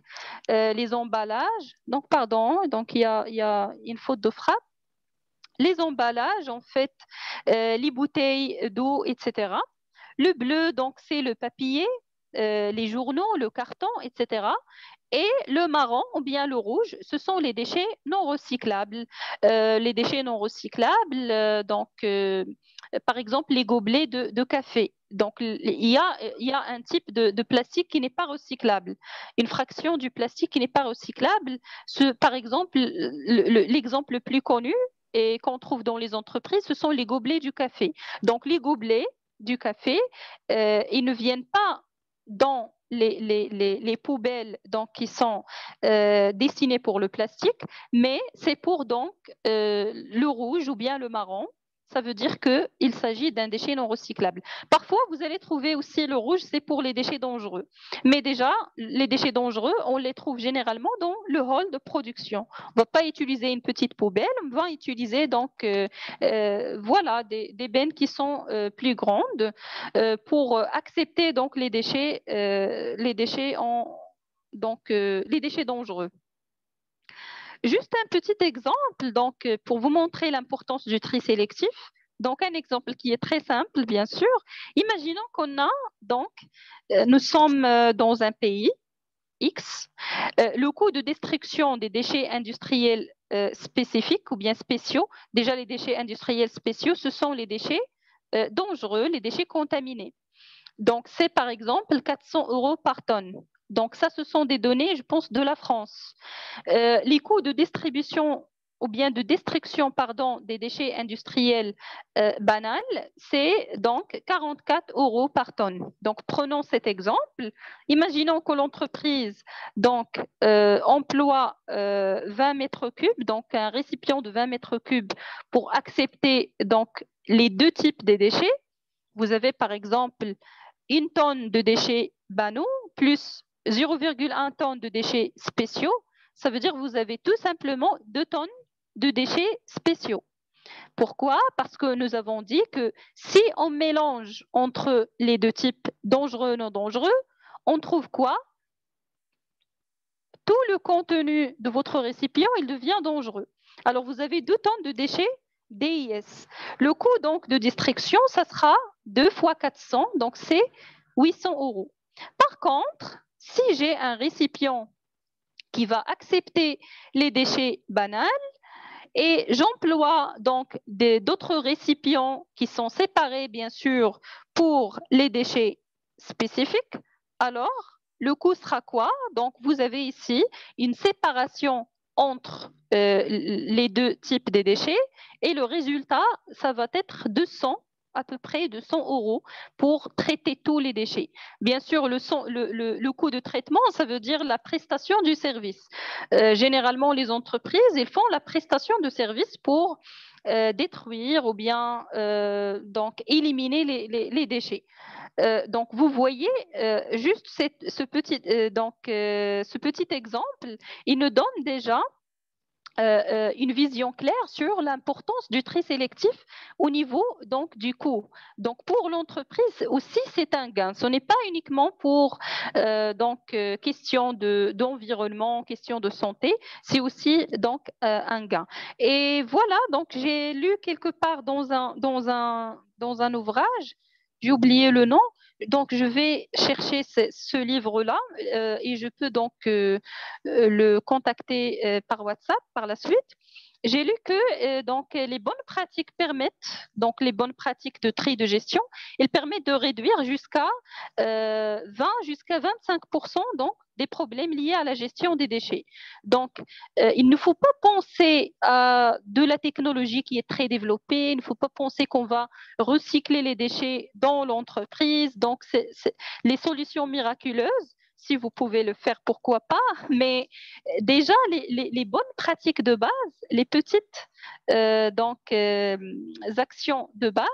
Les emballages. Donc, pardon, donc il y a une faute de frappe. Les emballages, en fait, les bouteilles d'eau, etc. Le bleu, donc, c'est le papier, les journaux, le carton, etc. Et le marron ou bien le rouge, ce sont les déchets non recyclables. Les déchets non recyclables, par exemple, les gobelets de café. Donc, il y a un type de plastique qui n'est pas recyclable, une fraction du plastique qui n'est pas recyclable. Par exemple, l'exemple le plus connu et qu'on trouve dans les entreprises, ce sont les gobelets du café. Donc, les gobelets du café, ils ne viennent pas dans les poubelles donc, qui sont destinées pour le plastique, mais c'est pour donc le rouge ou bien le marron. Ça veut dire qu'il s'agit d'un déchet non recyclable. Parfois, vous allez trouver aussi le rouge, c'est pour les déchets dangereux. Mais déjà, les déchets dangereux, on les trouve généralement dans le hall de production. On ne va pas utiliser une petite poubelle, on va utiliser donc voilà, des bennes qui sont plus grandes pour accepter donc les déchets les déchets dangereux. Juste un petit exemple donc pour vous montrer l'importance du tri sélectif. Donc un exemple qui est très simple bien sûr. Imaginons qu'on a donc nous sommes dans un pays X. Le coût de destruction des déchets industriels spécifiques ou bien spéciaux. Déjà les déchets industriels spéciaux, ce sont les déchets dangereux, les déchets contaminés. Donc, c'est par exemple 400 euros par tonne. Donc, ça, ce sont des données, je pense, de la France. Les coûts de distribution ou bien de destruction pardon, des déchets industriels banals, c'est donc 44 euros par tonne. Donc, prenons cet exemple. Imaginons que l'entreprise donc, emploie 20 mètres cubes, donc un récipient de 20 mètres cubes pour accepter donc, les deux types de déchets. Vous avez par exemple une tonne de déchets banaux plus 0,1 tonne de déchets spéciaux. Ça veut dire que vous avez tout simplement 2 tonnes de déchets spéciaux. Pourquoi? Parce que nous avons dit que si on mélange entre les deux types dangereux et non dangereux, on trouve quoi? Tout le contenu de votre récipient, il devient dangereux. Alors, vous avez 2 tonnes de déchets DIS. Le coût donc de destruction, ça sera 2 fois 400, donc c'est 800 euros. Par contre, si j'ai un récipient qui va accepter les déchets banals et j'emploie donc d'autres récipients qui sont séparés, bien sûr, pour les déchets spécifiques, alors le coût sera quoi? Donc, vous avez ici une séparation entre les deux types de déchets et le résultat, ça va être 200 à peu près 200 euros pour traiter tous les déchets. Bien sûr, le coût de traitement, ça veut dire la prestation du service. Généralement, les entreprises, ils font la prestation de service pour détruire ou bien donc éliminer les déchets. Donc, vous voyez juste ce petit exemple, il nous donne déjà une vision claire sur l'importance du tri sélectif au niveau donc du coût. Donc pour l'entreprise aussi c'est un gain. Ce n'est pas uniquement pour question d'environnement, question de santé, c'est aussi donc un gain. Et voilà donc j'ai lu quelque part dans un ouvrage, j'ai oublié le nom, donc, je vais chercher ce livre-là et je peux donc le contacter par WhatsApp par la suite. J'ai lu que donc les bonnes pratiques permettent, donc les bonnes pratiques de tri de gestion, elles permettent de réduire jusqu'à 20 jusqu'à 25% donc des problèmes liés à la gestion des déchets. Donc, il ne faut pas penser à de la technologie qui est très développée, il ne faut pas penser qu'on va recycler les déchets dans l'entreprise. Donc, c'est les solutions miraculeuses. Si vous pouvez le faire, pourquoi pas. Mais déjà, les bonnes pratiques de base, les petites actions de base,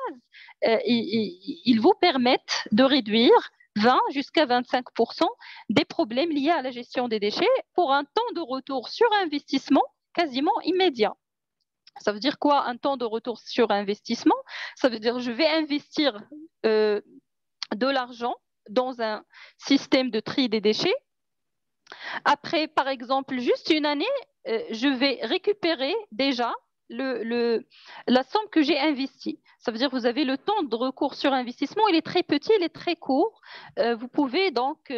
ils vous permettent de réduire 20 jusqu'à 25% des problèmes liés à la gestion des déchets pour un temps de retour sur investissement quasiment immédiat. Ça veut dire quoi, un temps de retour sur investissement? Ça veut dire que je vais investir de l'argent dans un système de tri des déchets. Après, par exemple, juste une année, je vais récupérer déjà la somme que j'ai investie. Ça veut dire que vous avez le temps de recours sur investissement, il est très petit, il est très court. Vous pouvez donc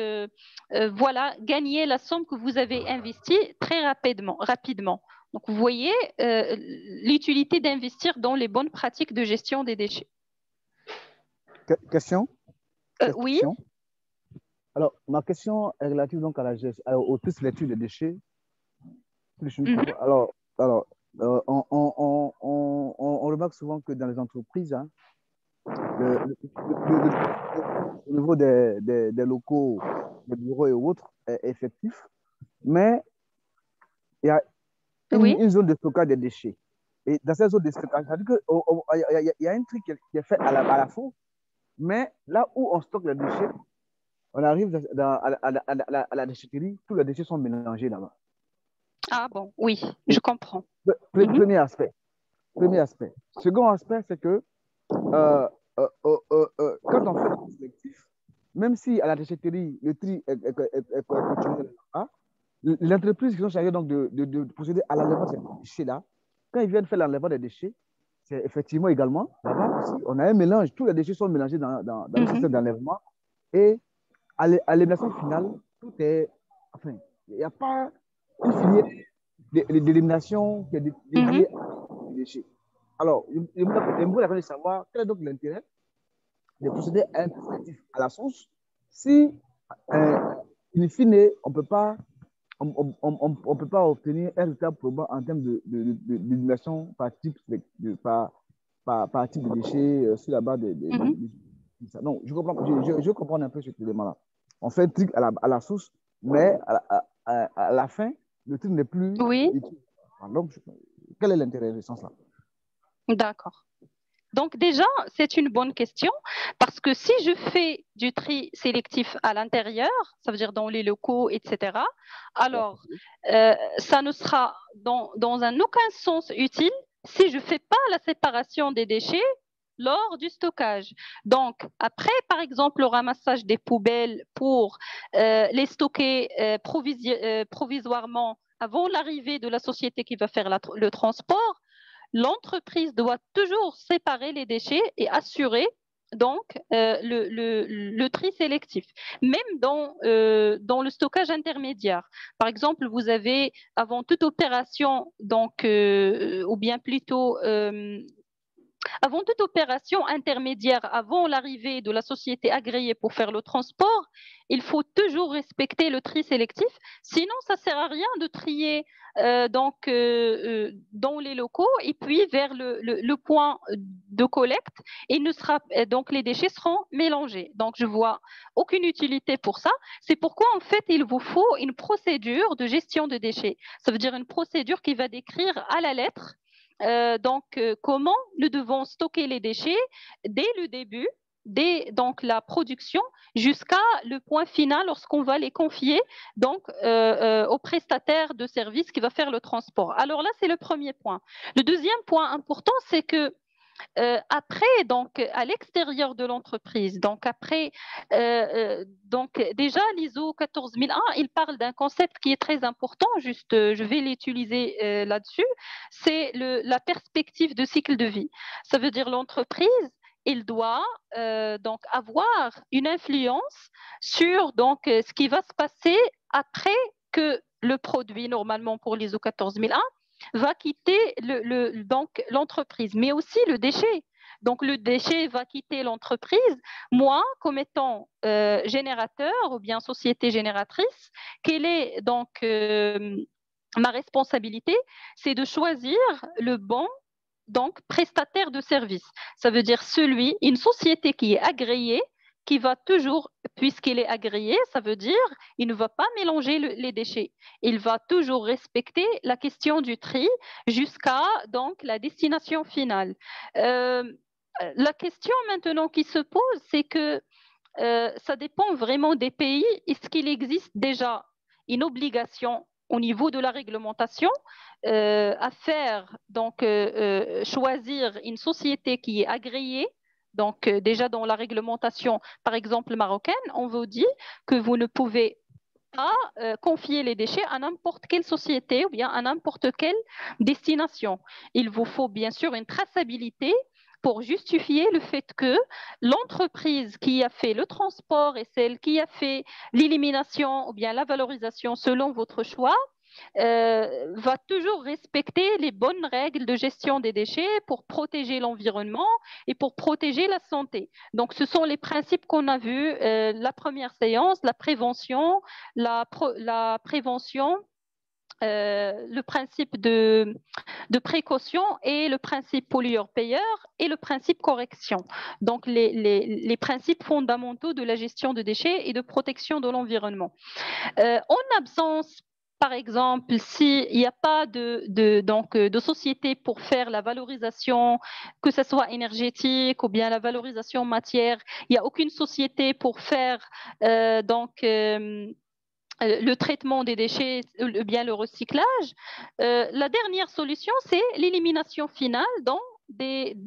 voilà, gagner la somme que vous avez investie très rapidement. Donc, vous voyez l'utilité d'investir dans les bonnes pratiques de gestion des déchets. Question? Oui. Alors, ma question est relative donc à au test lecture des déchets. Alors, on remarque souvent que dans les entreprises, hein, au niveau des locaux, des bureaux et autres, est effectif, mais il y a une zone de stockage des déchets. Et dans cette zone de stockage, il y a un truc qui est fait à la fois, mais là où on stocke les déchets, on arrive à la déchetterie, tous les déchets sont mélangés là-bas. Ah bon, oui, je comprends. Premier aspect. Second aspect, c'est que quand on fait le tri sélectif, même si à la déchetterie, le tri est continué là, l'entreprise qui sont chargées donc de procéder à l'enlèvement de ces déchets-là, quand ils viennent faire l'enlèvement des déchets, c'est effectivement également, là-bas aussi, on a un mélange, tous les déchets sont mélangés dans le système d'enlèvement et à l'élimination finale, tout est, enfin, il n'y a pas une filière d'élimination qui est dédiée aux déchets. Alors, je me pose la question de savoir quel est donc l'intérêt de procéder à un dispositif à la source si, in fine, on ne peut pas obtenir un résultat probant en termes d'élimination par type de déchets sur la base de non, je comprends un peu cet élément-là. On fait un truc à la source, mais à la fin, le truc n'est plus utile. Donc, quel est l'intérêt de ce sens-là? D'accord. Donc déjà, c'est une bonne question parce que si je fais du tri sélectif à l'intérieur, ça veut dire dans les locaux, etc., alors ça ne sera dans un aucun sens utile si je ne fais pas la séparation des déchets lors du stockage. Donc, après, par exemple, le ramassage des poubelles pour les stocker provisoirement avant l'arrivée de la société qui va faire le transport, l'entreprise doit toujours séparer les déchets et assurer donc le tri sélectif, même dans le stockage intermédiaire. Par exemple, vous avez avant toute opération, donc, ou bien plutôt avant toute opération intermédiaire, avant l'arrivée de la société agréée pour faire le transport, il faut toujours respecter le tri sélectif. Sinon, ça ne sert à rien de trier dans les locaux et puis vers le point de collecte. Donc, les déchets seront mélangés. Donc, je vois aucune utilité pour ça. C'est pourquoi, en fait, il vous faut une procédure de gestion de déchets. Ça veut dire une procédure qui va décrire à la lettre comment nous devons stocker les déchets dès le début, dès donc la production jusqu'à le point final lorsqu'on va les confier donc au prestataire de service qui va faire le transport. Alors là, c'est le premier point. Le deuxième point important, c'est que après, donc, à l'extérieur de l'entreprise, donc après, donc déjà l'ISO 14001, il parle d'un concept qui est très important, juste je vais l'utiliser là-dessus, c'est la perspective de cycle de vie. Ça veut dire l'entreprise, il doit donc avoir une influence sur donc, ce qui va se passer après que le produit, normalement pour l'ISO 14001, va quitter donc l'entreprise, mais aussi le déchet. Donc le déchet va quitter l'entreprise. Moi, comme étant générateur ou bien société génératrice, quelle est donc ma responsabilité? C'est de choisir le bon donc prestataire de service. Ça veut dire une société qui est agréée, qui va toujours, puisqu'il est agréé, ça veut dire il ne va pas mélanger les déchets. Il va toujours respecter la question du tri jusqu'à donc la destination finale. Euh, la question maintenant qui se pose, c'est que ça dépend vraiment des pays. Est-ce qu'il existe déjà une obligation au niveau de la réglementation à faire, donc choisir une société qui est agréée. Donc déjà dans la réglementation, par exemple marocaine, on vous dit que vous ne pouvez pas confier les déchets à n'importe quelle société ou bien à n'importe quelle destination. Il vous faut bien sûr une traçabilité pour justifier le fait que l'entreprise qui a fait le transport et celle qui a fait l'élimination ou bien la valorisation selon votre choix va toujours respecter les bonnes règles de gestion des déchets pour protéger l'environnement et pour protéger la santé. Donc, ce sont les principes qu'on a vus la première séance, la prévention, la prévention, le principe de précaution et le principe pollueur-payeur et le principe correction. Donc, les principes fondamentaux de la gestion de déchets et de protection de l'environnement. En absence, par exemple, s'il n'y a pas de société pour faire la valorisation, que ce soit énergétique ou bien la valorisation matière, il n'y a aucune société pour faire le traitement des déchets, ou bien le recyclage. La dernière solution, c'est l'élimination finale dans des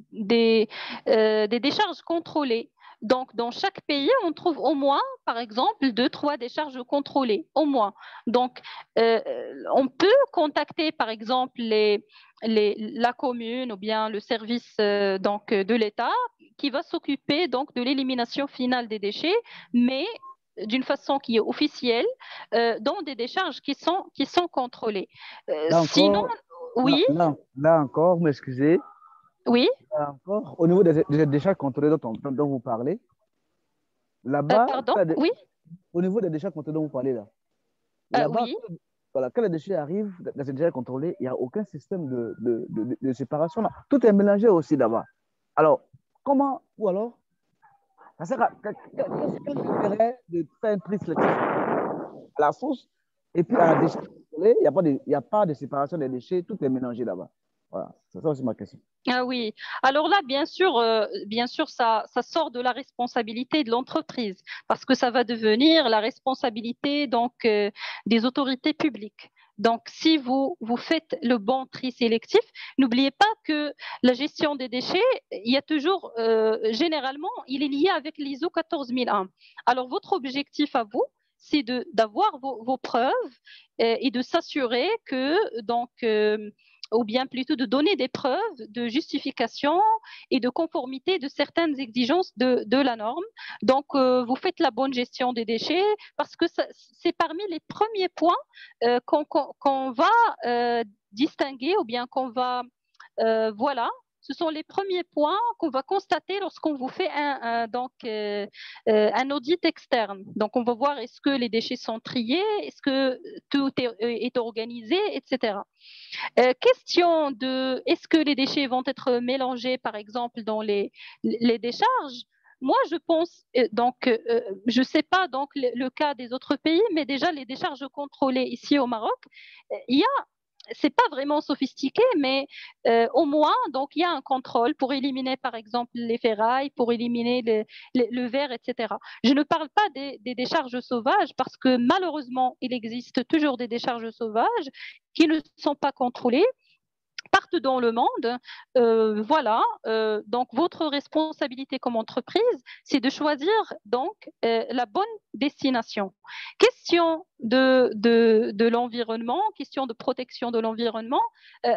décharges contrôlées. Donc, dans chaque pays, on trouve au moins, par exemple, 2, 3 décharges contrôlées, au moins. Donc, on peut contacter, par exemple, la commune ou bien le service donc, de l'État qui va s'occuper donc, de l'élimination finale des déchets, mais d'une façon qui est officielle, dans des décharges qui sont contrôlées. Là Sinon, encore, oui, là encore, m'excusez, oui, là encore, au niveau des déchets contrôlés dont vous parlez, là-bas, pardon, oui, au niveau des déchets contrôlés dont vous parlez là-bas, oui. voilà, quand les déchets arrivent dans ces déchets contrôlés, il n'y a aucun système de séparation là. Tout est mélangé aussi là-bas. Alors, comment, ou alors, ça sert quel est l'intérêt de faire un tri sélectif à la source et puis à la déchet contrôlé, il y a pas de séparation des déchets, tout est mélangé là-bas. Voilà, c'est ça aussi ma question. Ah oui. Alors là, bien sûr, ça sort de la responsabilité de l'entreprise parce que ça va devenir la responsabilité donc des autorités publiques. Donc, si vous faites le bon tri sélectif, n'oubliez pas que la gestion des déchets, il y a toujours, généralement, il est lié avec l'ISO 14001. Alors, votre objectif à vous, c'est d'avoir vos preuves et de s'assurer que donc ou bien plutôt de donner des preuves de justification et de conformité de certaines exigences de la norme. Donc, vous faites la bonne gestion des déchets parce que c'est parmi les premiers points qu'on va distinguer ou bien qu'on va, voilà, ce sont les premiers points qu'on va constater lorsqu'on vous fait un audit externe. Donc, on va voir est-ce que les déchets sont triés, est-ce que tout est organisé, etc. Question de est-ce que les déchets vont être mélangés, par exemple, dans les décharges? Moi, je pense, je ne sais pas donc le cas des autres pays, mais déjà les décharges contrôlées ici au Maroc, il y a c'est pas vraiment sophistiqué, mais au moins, donc, il y a un contrôle pour éliminer, par exemple, les ferrailles, pour éliminer le verre, etc. Je ne parle pas des décharges sauvages parce que malheureusement, il existe toujours des décharges sauvages qui ne sont pas contrôlées partout dans le monde. Voilà, donc votre responsabilité comme entreprise, c'est de choisir donc la bonne destination. Question de l'environnement, question de protection de l'environnement,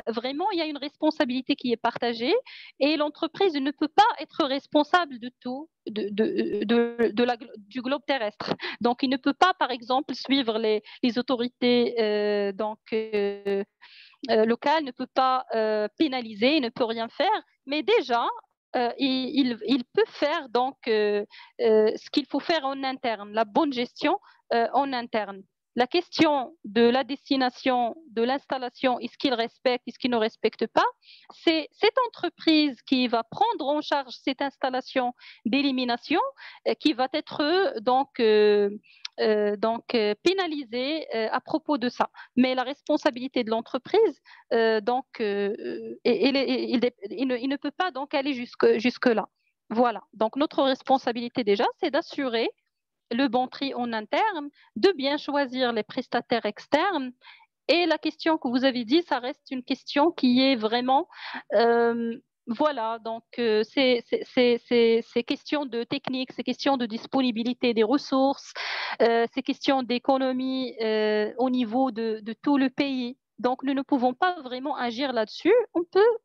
vraiment, il y a une responsabilité qui est partagée et l'entreprise ne peut pas être responsable de tout, du globe terrestre. Donc, il ne peut pas, par exemple, suivre les autorités locales, ne peut pas pénaliser, il ne peut rien faire, mais déjà, il peut faire donc ce qu'il faut faire en interne, la bonne gestion en interne. La question de la destination, de l'installation, est-ce qu'il respecte, est-ce qu'il ne respecte pas, c'est cette entreprise qui va prendre en charge cette installation d'élimination qui va être pénalisée à propos de ça. Mais la responsabilité de l'entreprise, il ne peut pas donc aller jusque-là. Voilà. Donc, notre responsabilité déjà, c'est d'assurer le bon tri en interne, de bien choisir les prestataires externes. Et la question que vous avez dit, ça reste une question qui est vraiment voilà, donc c'est question de technique, c'est question de disponibilité des ressources, c'est question d'économie au niveau de tout le pays. Donc nous ne pouvons pas vraiment agir là-dessus. On peut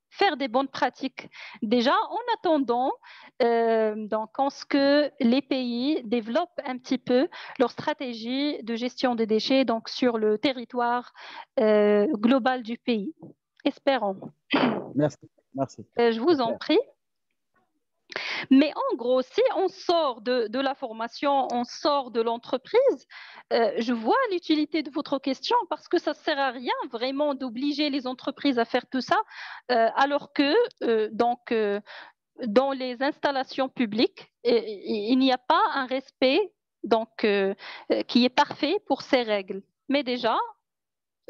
faire des bonnes pratiques déjà en attendant donc en ce que les pays développent un petit peu leur stratégie de gestion des déchets donc sur le territoire global du pays. Espérons. Merci, merci. Je vous en prie. Mais en gros, si on sort de la formation, on sort de l'entreprise, je vois l'utilité de votre question parce que ça ne sert à rien vraiment d'obliger les entreprises à faire tout ça, alors que dans les installations publiques, il n'y a pas un respect qui est parfait pour ces règles. Mais déjà,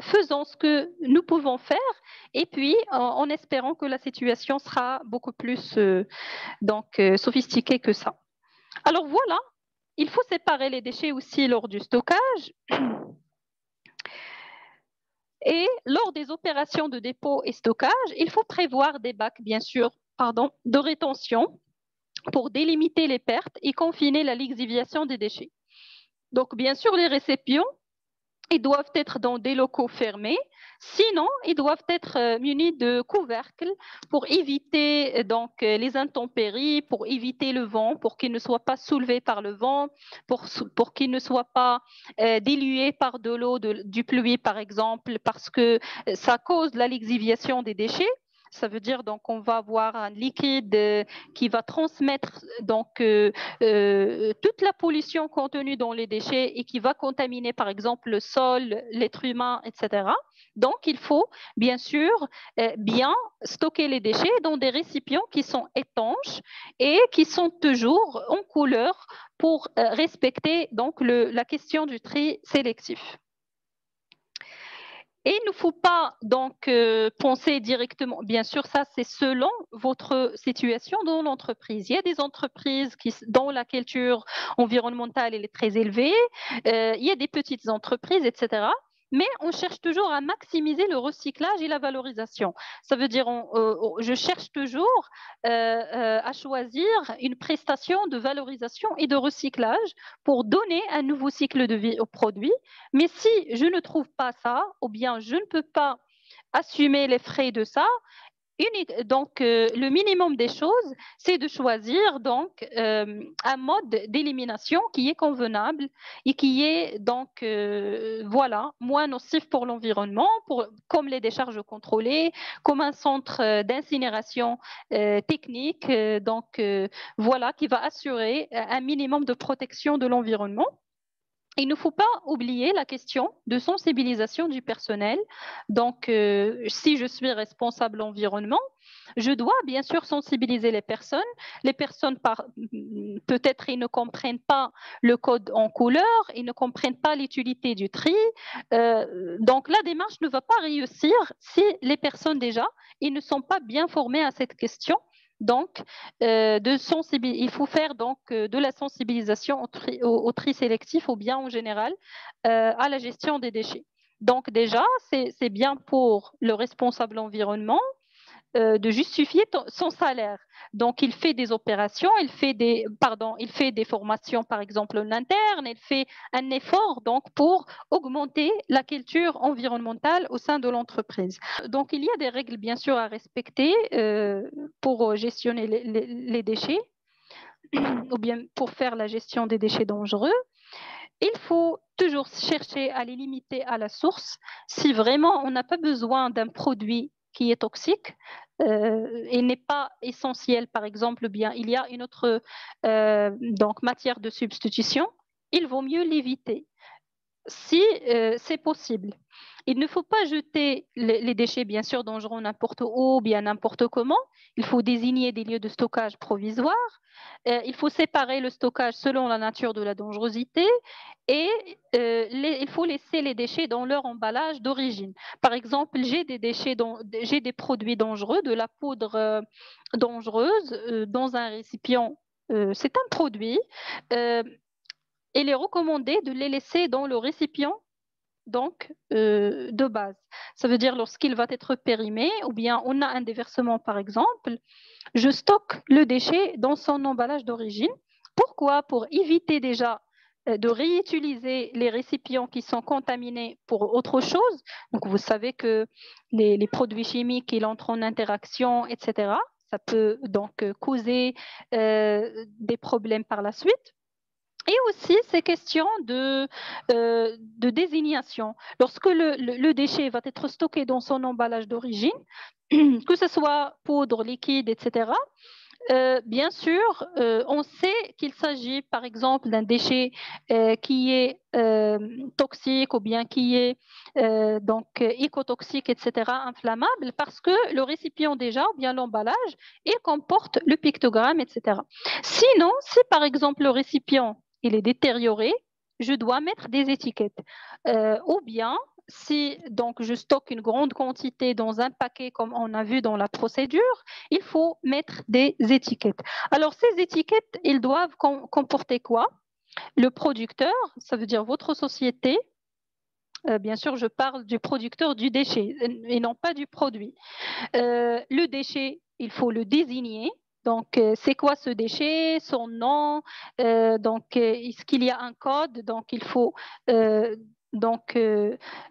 faisons ce que nous pouvons faire et puis en espérant que la situation sera beaucoup plus sophistiquée que ça. Alors voilà, il faut séparer les déchets aussi lors du stockage. Et lors des opérations de dépôt et stockage, il faut prévoir des bacs, bien sûr, de rétention pour délimiter les pertes et confiner la lixiviation des déchets. Donc, bien sûr, les récipients, ils doivent être dans des locaux fermés. Sinon, ils doivent être munis de couvercles pour éviter les intempéries, pour éviter le vent, pour qu'ils ne soient pas soulevés par le vent, pour qu'ils ne soient pas dilués par de l'eau du pluie, par exemple, parce que ça cause la lixiviation des déchets. Ça veut dire donc on va avoir un liquide qui va transmettre toute la pollution contenue dans les déchets et qui va contaminer par exemple le sol, l'être humain, etc. Donc il faut bien sûr bien stocker les déchets dans des récipients qui sont étanches et qui sont toujours en couleur pour respecter donc la question du tri sélectif. Et il ne faut pas donc penser directement, bien sûr, ça c'est selon votre situation dans l'entreprise. Il y a des entreprises dont la culture environnementale elle est très élevée, il y a des petites entreprises, etc. Mais on cherche toujours à maximiser le recyclage et la valorisation. Ça veut dire, je cherche toujours à choisir une prestation de valorisation et de recyclage pour donner un nouveau cycle de vie au produit. Mais si je ne trouve pas ça, ou bien je ne peux pas assumer les frais de ça, le minimum des choses, c'est de choisir un mode d'élimination qui est convenable et qui est moins nocif pour l'environnement, comme les décharges contrôlées, comme un centre d'incinération technique, qui va assurer un minimum de protection de l'environnement. Il ne faut pas oublier la question de sensibilisation du personnel. Donc, si je suis responsable environnement, je dois bien sûr sensibiliser les personnes. Les personnes, peut-être, ils ne comprennent pas le code en couleur, ils ne comprennent pas l'utilité du tri. Donc, la démarche ne va pas réussir si les personnes déjà, ils ne sont pas bien formées à cette question. Donc, il faut faire de la sensibilisation au tri sélectif ou bien en général à la gestion des déchets. Donc déjà, c'est bien pour le responsable environnement de justifier son salaire. Donc, il fait des opérations, il fait des formations, par exemple, en interne, il fait un effort donc, pour augmenter la culture environnementale au sein de l'entreprise. Donc, il y a des règles, bien sûr, à respecter pour gestionner les déchets ou bien pour faire la gestion des déchets dangereux. Il faut toujours chercher à les limiter à la source. Si vraiment on n'a pas besoin d'un produit qui est toxique et n'est pas essentiel, par exemple, bien il y a une autre donc matière de substitution, il vaut mieux l'éviter si c'est possible. Il ne faut pas jeter les déchets, bien sûr, dangereux n'importe où, bien n'importe comment. Il faut désigner des lieux de stockage provisoires. Il faut séparer le stockage selon la nature de la dangerosité et il faut laisser les déchets dans leur emballage d'origine. Par exemple, j'ai des produits dangereux, de la poudre dangereuse dans un récipient. C'est un produit. Il est recommandé de les laisser dans le récipient donc de base. Ça veut dire lorsqu'il va être périmé ou bien on a un déversement par exemple, je stocke le déchet dans son emballage d'origine. Pourquoi? Pour éviter déjà de réutiliser les récipients qui sont contaminés pour autre chose. Donc vous savez que les produits chimiques, ils entrent en interaction, etc. Ça peut donc causer des problèmes par la suite. Et aussi, ces questions de désignation. Lorsque le déchet va être stocké dans son emballage d'origine, que ce soit poudre, liquide, etc., bien sûr, on sait qu'il s'agit, par exemple, d'un déchet qui est toxique ou bien qui est donc écotoxique, etc., inflammable, parce que le récipient déjà, ou bien l'emballage, il comporte le pictogramme, etc. Sinon, si par exemple le récipient il est détérioré, je dois mettre des étiquettes. Ou bien, si donc je stocke une grande quantité dans un paquet, comme on a vu dans la procédure, il faut mettre des étiquettes. Alors, ces étiquettes, ils doivent comporter quoi? Le producteur, ça veut dire votre société. Bien sûr, je parle du producteur du déchet et non pas du produit. Le déchet, il faut le désigner. Donc, c'est quoi ce déchet, son nom, donc est-ce qu'il y a un code? Donc, il faut donc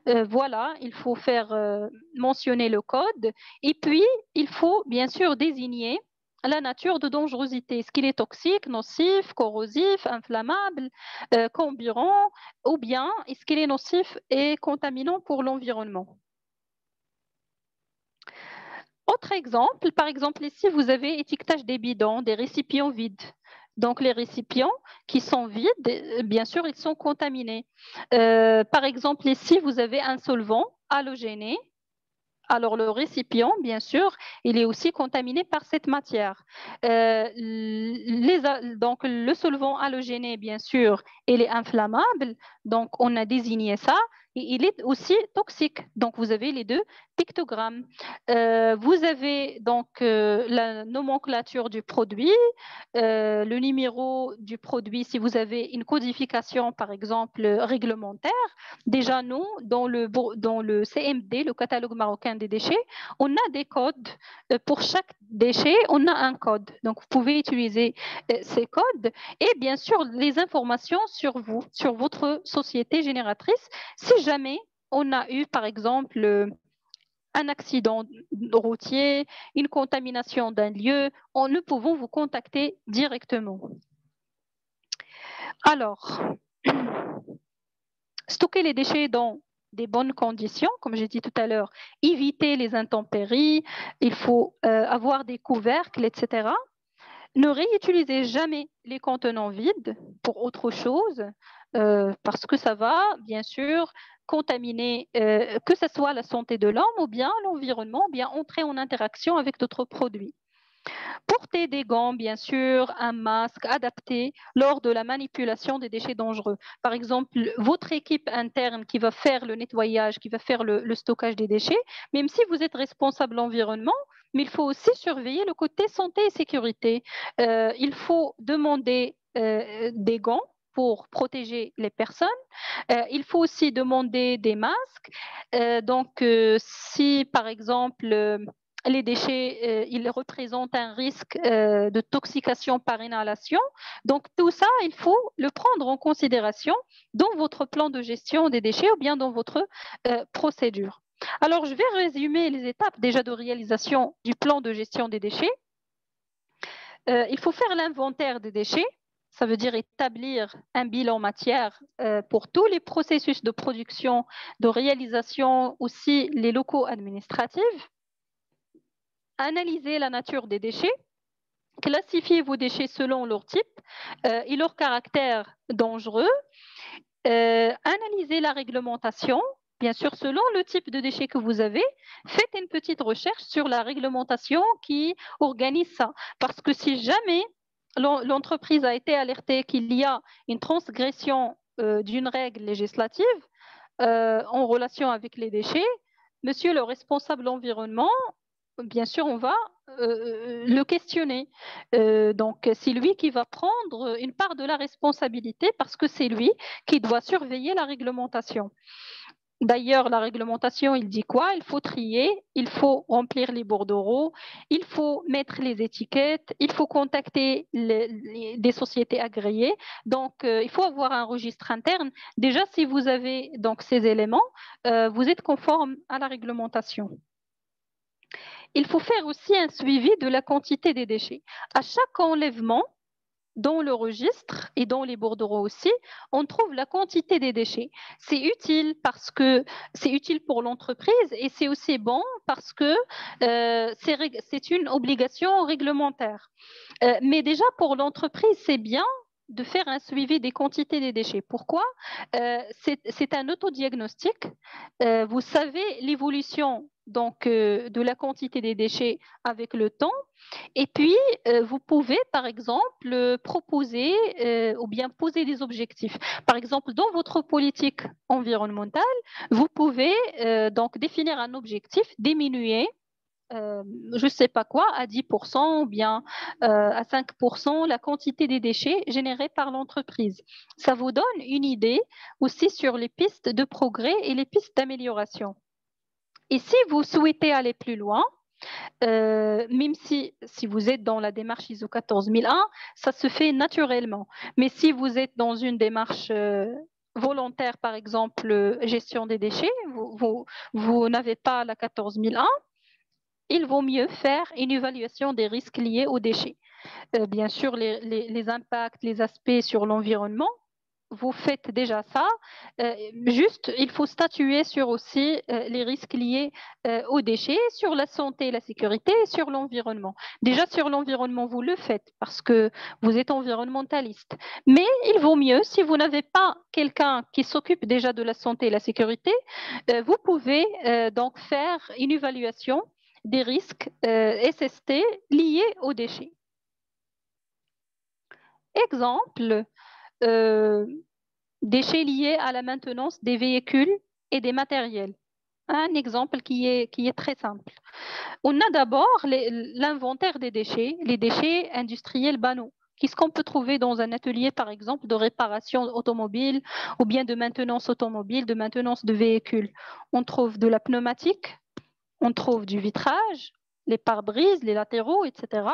voilà, il faut faire mentionner le code. Et puis, il faut bien sûr désigner la nature de dangerosité. Est-ce qu'il est toxique, nocif, corrosif, inflammable, comburant, ou bien est-ce qu'il est nocif et contaminant pour l'environnement? Autre exemple, par exemple ici, vous avez étiquetage des bidons, des récipients vides. Donc les récipients qui sont vides, bien sûr, ils sont contaminés. Par exemple ici, vous avez un solvant halogéné. Alors le récipient, bien sûr, il est aussi contaminé par cette matière. Donc le solvant halogéné, bien sûr, il est inflammable. Donc on a désigné ça. Et il est aussi toxique. Donc vous avez les deux pictogrammes. Vous avez donc la nomenclature du produit, le numéro du produit si vous avez une codification, par exemple, réglementaire. Déjà, nous, dans le CMD, le catalogue marocain des déchets, on a des codes. Pour chaque déchet, on a un code. Donc, vous pouvez utiliser ces codes et bien sûr les informations sur vous, sur votre société génératrice, si jamais on a eu, par exemple, un accident routier, une contamination d'un lieu, nous pouvons vous contacter directement. Alors, stocker les déchets dans des bonnes conditions, comme j'ai dit tout à l'heure, éviter les intempéries, il faut avoir des couvercles, etc. Ne réutilisez jamais les contenants vides pour autre chose, parce que ça va, bien sûr, contaminer, que ce soit la santé de l'homme ou bien l'environnement, ou bien entrer en interaction avec d'autres produits. Porter des gants, bien sûr, un masque adapté lors de la manipulation des déchets dangereux. Par exemple, votre équipe interne qui va faire le nettoyage, qui va faire le stockage des déchets, même si vous êtes responsable de l'environnement, mais il faut aussi surveiller le côté santé et sécurité. Il faut demander des gants pour protéger les personnes. Il faut aussi demander des masques. Donc, si par exemple les déchets, ils représentent un risque de toxication par inhalation, donc tout ça, il faut le prendre en considération dans votre plan de gestion des déchets ou bien dans votre procédure. Alors, je vais résumer les étapes déjà de réalisation du plan de gestion des déchets. Il faut faire l'inventaire des déchets. Ça veut dire établir un bilan matière pour tous les processus de production, de réalisation, aussi les locaux administratifs. Analyser la nature des déchets. Classifier vos déchets selon leur type et leur caractère dangereux. Analyser la réglementation. Bien sûr, selon le type de déchets que vous avez, faites une petite recherche sur la réglementation qui organise ça. Parce que si jamais l'entreprise a été alertée qu'il y a une transgression d'une règle législative en relation avec les déchets, monsieur le responsable de l'environnement, bien sûr, on va le questionner. Donc, c'est lui qui va prendre une part de la responsabilité parce que c'est lui qui doit surveiller la réglementation. D'ailleurs, la réglementation, il dit quoi? Il faut trier, il faut remplir les bordereaux, il faut mettre les étiquettes, il faut contacter des sociétés agréées. Donc, il faut avoir un registre interne. Déjà, si vous avez donc ces éléments, vous êtes conforme à la réglementation. Il faut faire aussi un suivi de la quantité des déchets. À chaque enlèvement, dans le registre et dans les bordereaux aussi, on trouve la quantité des déchets. C'est utile parce que c'est utile pour l'entreprise et c'est aussi bon parce que c'est une obligation réglementaire. Mais déjà pour l'entreprise, c'est bien de faire un suivi des quantités des déchets. Pourquoi? C'est un autodiagnostic. Vous savez l'évolution donc de la quantité des déchets avec le temps. Et puis, vous pouvez, par exemple, proposer ou bien poser des objectifs. Par exemple, dans votre politique environnementale, vous pouvez donc définir un objectif, diminuer je ne sais pas quoi, à 10% ou bien à 5% la quantité des déchets générés par l'entreprise. Ça vous donne une idée aussi sur les pistes de progrès et les pistes d'amélioration. Et si vous souhaitez aller plus loin, même si vous êtes dans la démarche ISO 14001, ça se fait naturellement. Mais si vous êtes dans une démarche volontaire, par exemple, gestion des déchets, vous n'avez pas la 14001, il vaut mieux faire une évaluation des risques liés aux déchets. Bien sûr, les impacts, les aspects sur l'environnement, vous faites déjà ça. Juste, il faut statuer sur aussi les risques liés aux déchets, sur la santé et la sécurité et sur l'environnement. Déjà, sur l'environnement, vous le faites parce que vous êtes environnementaliste. Mais il vaut mieux, si vous n'avez pas quelqu'un qui s'occupe déjà de la santé et la sécurité, vous pouvez donc faire une évaluation des risques SST liés aux déchets. Exemple, déchets liés à la maintenance des véhicules et des matériels. Un exemple qui est très simple. On a d'abord l'inventaire des déchets, les déchets industriels banaux. Qu'est-ce qu'on peut trouver dans un atelier, par exemple, de réparation automobile ou bien de maintenance automobile, de maintenance de véhicules? On trouve de la pneumatique, on trouve du vitrage, les pare-brises, les latéraux, etc.,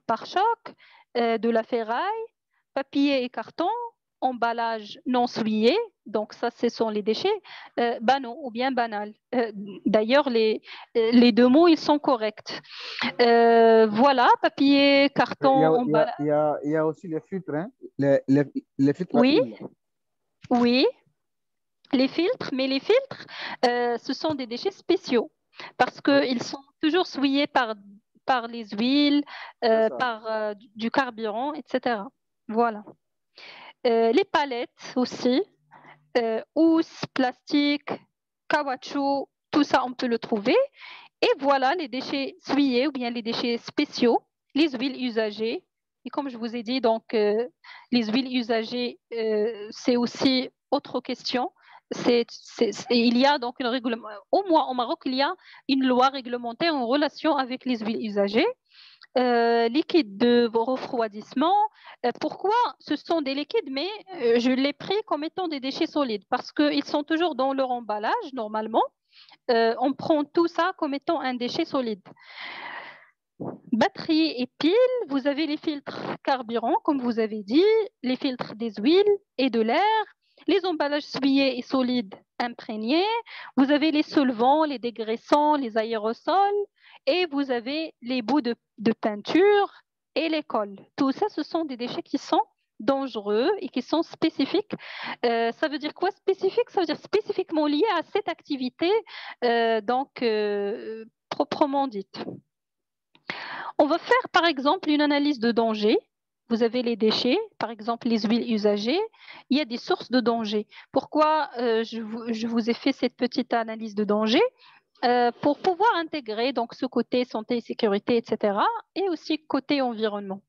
pare-chocs, de la ferraille, papier et carton, emballage non souillé, donc ça, ce sont les déchets banaux ou bien banals. D'ailleurs, les deux mots, ils sont corrects. Voilà, papier, carton, emballage. Il y a aussi les filtres, hein? Les filtres à Oui, huile. oui, les filtres, mais les filtres, ce sont des déchets spéciaux parce qu'ils sont toujours souillés par les huiles, par du carburant, etc. Voilà. Les palettes aussi, housse, plastique, caoutchouc, tout ça, on peut le trouver. Et voilà les déchets souillés ou bien les déchets spéciaux, les huiles usagées. Et comme je vous ai dit, donc, les huiles usagées, c'est aussi autre question. Il y a donc une réglementation, au moins au Maroc, il y a une loi réglementaire en relation avec les huiles usagées. liquides de refroidissement. Pourquoi ce sont des liquides, mais je l'ai pris comme étant des déchets solides parce qu'ils sont toujours dans leur emballage normalement. On prend tout ça comme étant un déchet solide. Batterie et piles, vous avez les filtres carburants, comme vous avez dit, les filtres des huiles et de l'air, les emballages souillés et solides imprégnés, vous avez les solvants, les dégraissants, les aérosols, et vous avez les bouts de peinture et les cols. Tout ça, ce sont des déchets qui sont dangereux et qui sont spécifiques. Ça veut dire quoi spécifique? Ça veut dire spécifiquement lié à cette activité, proprement dite. On va faire par exemple une analyse de danger. Vous avez les déchets, par exemple les huiles usagées. Il y a des sources de danger. Pourquoi je vous ai fait cette petite analyse de danger? Pour pouvoir intégrer donc ce côté santé et sécurité, etc., et aussi côté environnement.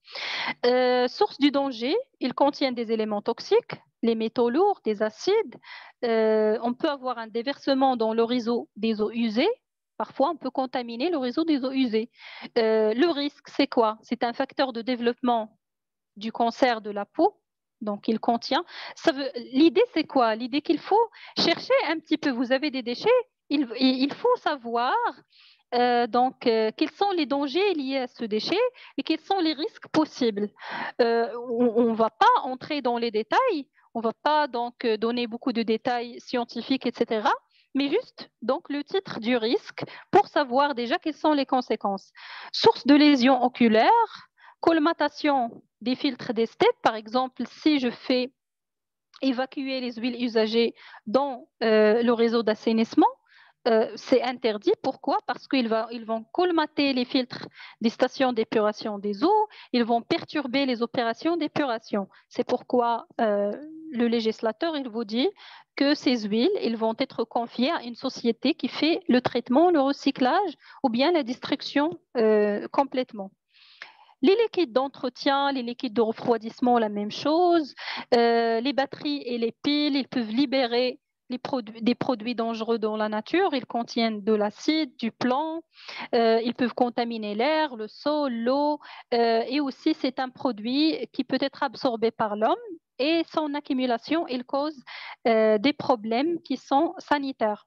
Source du danger, ils contiennent des éléments toxiques, les métaux lourds, des acides. On peut avoir un déversement dans le réseau des eaux usées. Parfois, on peut contaminer le réseau des eaux usées. Le risque, c'est quoi? C'est un facteur de développement du cancer de la peau. Donc, il contient. L'idée, c'est quoi? L'idée qu'il faut chercher un petit peu. Vous avez des déchets, il faut savoir quels sont les dangers liés à ce déchet et quels sont les risques possibles. On ne va pas entrer dans les détails, on ne va pas donc donner beaucoup de détails scientifiques, etc. Mais juste donc le titre du risque pour savoir déjà quelles sont les conséquences. Source de lésions oculaires, colmatation des filtres d'esthète, par exemple, si je fais évacuer les huiles usagées dans le réseau d'assainissement, c'est interdit. Pourquoi? Parce qu'ils vont colmater les filtres des stations d'épuration des eaux, ils vont perturber les opérations d'épuration. C'est pourquoi le législateur il vous dit que ces huiles ils vont être confiées à une société qui fait le traitement, le recyclage ou bien la destruction complètement. Les liquides d'entretien, les liquides de refroidissement, la même chose. Les batteries et les piles, ils peuvent libérer des produits dangereux dans la nature. Ils contiennent de l'acide, du plomb. Ils peuvent contaminer l'air, le sol, l'eau. Et aussi, c'est un produit qui peut être absorbé par l'homme. Et son accumulation, il cause des problèmes qui sont sanitaires.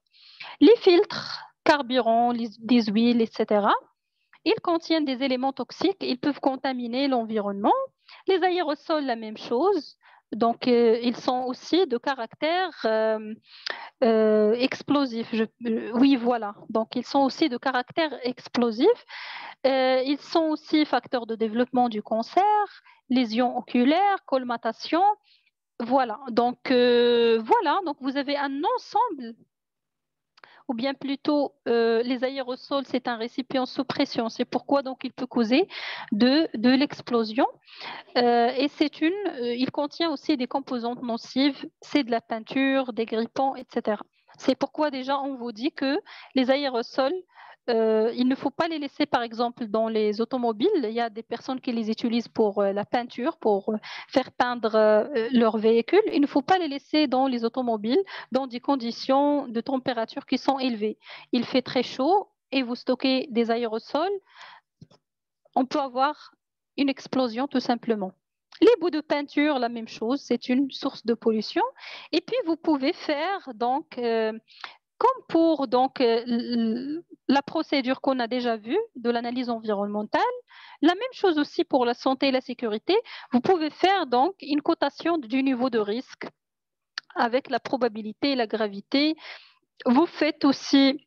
Les filtres, carburants, des huiles, etc. Ils contiennent des éléments toxiques, ils peuvent contaminer l'environnement. Les aérosols, la même chose. Donc, ils sont aussi de caractère explosif. Oui, voilà. Donc, ils sont aussi de caractère explosif. Ils sont aussi facteurs de développement du cancer, lésions oculaires, colmatation. Voilà. Donc, Donc, vous avez un ensemble ou bien plutôt les aérosols, c'est un récipient sous pression. C'est pourquoi donc il peut causer de l'explosion. Et il contient aussi des composantes nocives, c'est de la peinture, des grippins, etc. C'est pourquoi déjà on vous dit que les aérosols, il ne faut pas les laisser par exemple dans les automobiles. Il y a des personnes qui les utilisent pour la peinture, pour faire peindre leur véhicule. Il ne faut pas les laisser dans les automobiles dans des conditions de température qui sont élevées. Il fait très chaud et vous stockez des aérosols, on peut avoir une explosion tout simplement. Les bouts de peinture, la même chose, c'est une source de pollution. Et puis, vous pouvez faire, donc, comme pour la procédure qu'on a déjà vue de l'analyse environnementale, la même chose aussi pour la santé et la sécurité. Vous pouvez faire donc une cotation du niveau de risque avec la probabilité et la gravité. Vous faites aussi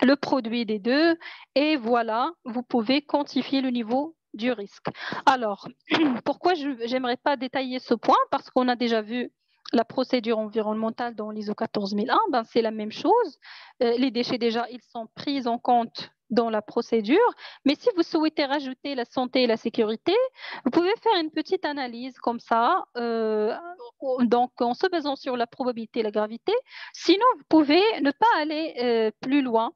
le produit des deux et voilà, vous pouvez quantifier le niveau du risque. Alors, pourquoi j'aimerais pas détailler ce point? Parce qu'on a déjà vu la procédure environnementale dans l'ISO 14001, ben c'est la même chose. Les déchets déjà, ils sont pris en compte dans la procédure, mais si vous souhaitez rajouter la santé et la sécurité, vous pouvez faire une petite analyse comme ça, donc en se basant sur la probabilité et la gravité. Sinon, vous pouvez ne pas aller plus loin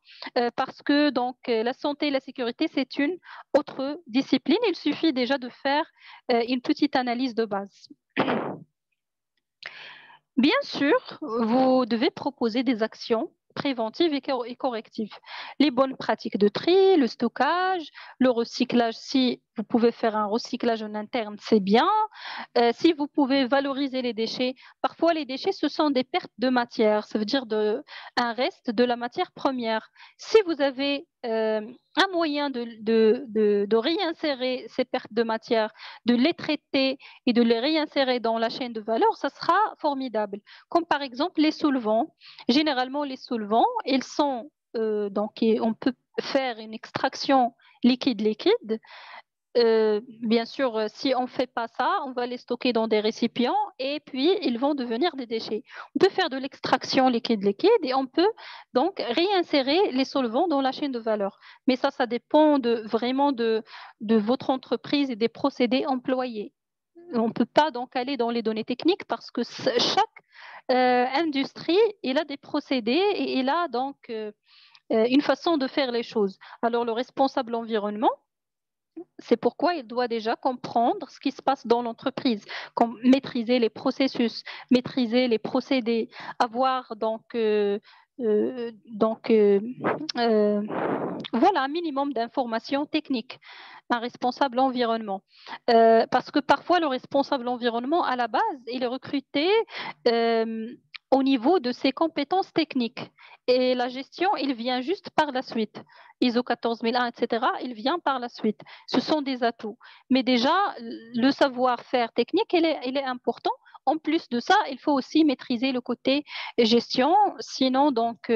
parce que donc la santé et la sécurité, c'est une autre discipline. Il suffit déjà de faire une petite analyse de base. Bien sûr, vous devez proposer des actions préventives et correctives. Les bonnes pratiques de tri, le stockage, le recyclage si vous pouvez faire un recyclage en interne, c'est bien. Si vous pouvez valoriser les déchets, parfois les déchets, ce sont des pertes de matière, ça veut dire un reste de la matière première. Si vous avez un moyen de réinsérer ces pertes de matière, de les traiter et de les réinsérer dans la chaîne de valeur, ça sera formidable. Comme par exemple les solvants. Généralement, les solvants, ils sont donc on peut faire une extraction liquide-liquide. Bien sûr, si on ne fait pas ça, on va les stocker dans des récipients et puis ils vont devenir des déchets. On peut faire de l'extraction liquide-liquide et on peut donc réinsérer les solvants dans la chaîne de valeur. Mais ça dépend vraiment de votre entreprise et des procédés employés. On ne peut pas donc aller dans les données techniques parce que chaque industrie, il a des procédés et il a donc une façon de faire les choses. Alors, le responsable environnement, c'est pourquoi il doit déjà comprendre ce qui se passe dans l'entreprise, maîtriser les processus, maîtriser les procédés, avoir voilà un minimum d'informations techniques, un responsable environnement. Parce que parfois, le responsable environnement, à la base, il est recruté euh, au niveau de ses compétences techniques. Et la gestion, il vient juste par la suite. ISO 14001, etc., il vient par la suite. Ce sont des atouts. Mais déjà, le savoir-faire technique, il est important. En plus de ça, il faut aussi maîtriser le côté gestion. Sinon, donc,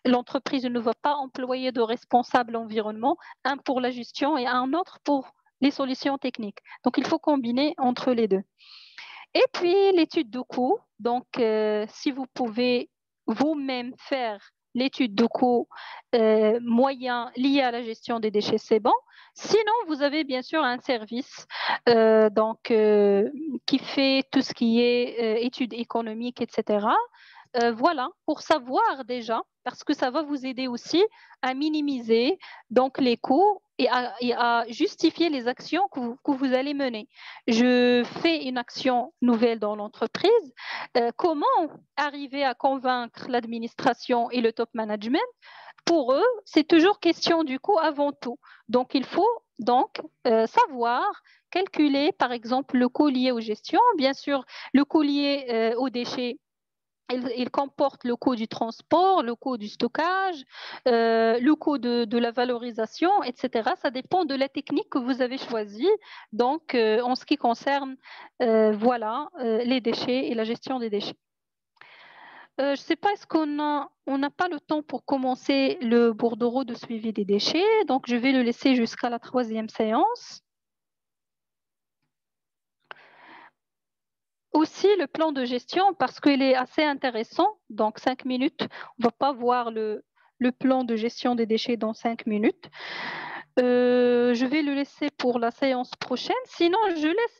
l'entreprise ne va pas employer de responsable environnement, un pour la gestion et un autre pour les solutions techniques. Donc, il faut combiner entre les deux. Et puis, l'étude de coût. Donc, si vous pouvez vous-même faire l'étude de coût moyen lié à la gestion des déchets, c'est bon. Sinon, vous avez bien sûr un service qui fait tout ce qui est études économiques, etc. Voilà, pour savoir déjà, parce que ça va vous aider aussi à minimiser donc les coûts et à justifier les actions que vous allez mener. Je fais une action nouvelle dans l'entreprise. Comment arriver à convaincre l'administration et le top management? Pour eux, c'est toujours question du coût avant tout. Donc, il faut donc savoir calculer, par exemple, le coût lié aux gestions. Bien sûr, le coût lié aux déchets, il comporte le coût du transport, le coût du stockage, le coût de la valorisation, etc. Ça dépend de la technique que vous avez choisie. Donc, en ce qui concerne voilà, les déchets et la gestion des déchets. Je ne sais pas, est-ce on n'a pas le temps pour commencer le bordereau de suivi des déchets, donc je vais le laisser jusqu'à la 3e séance. Aussi le plan de gestion, parce qu'il est assez intéressant, donc 5 minutes, on ne va pas voir le plan de gestion des déchets dans 5 minutes. Je vais le laisser pour la séance prochaine, sinon je laisse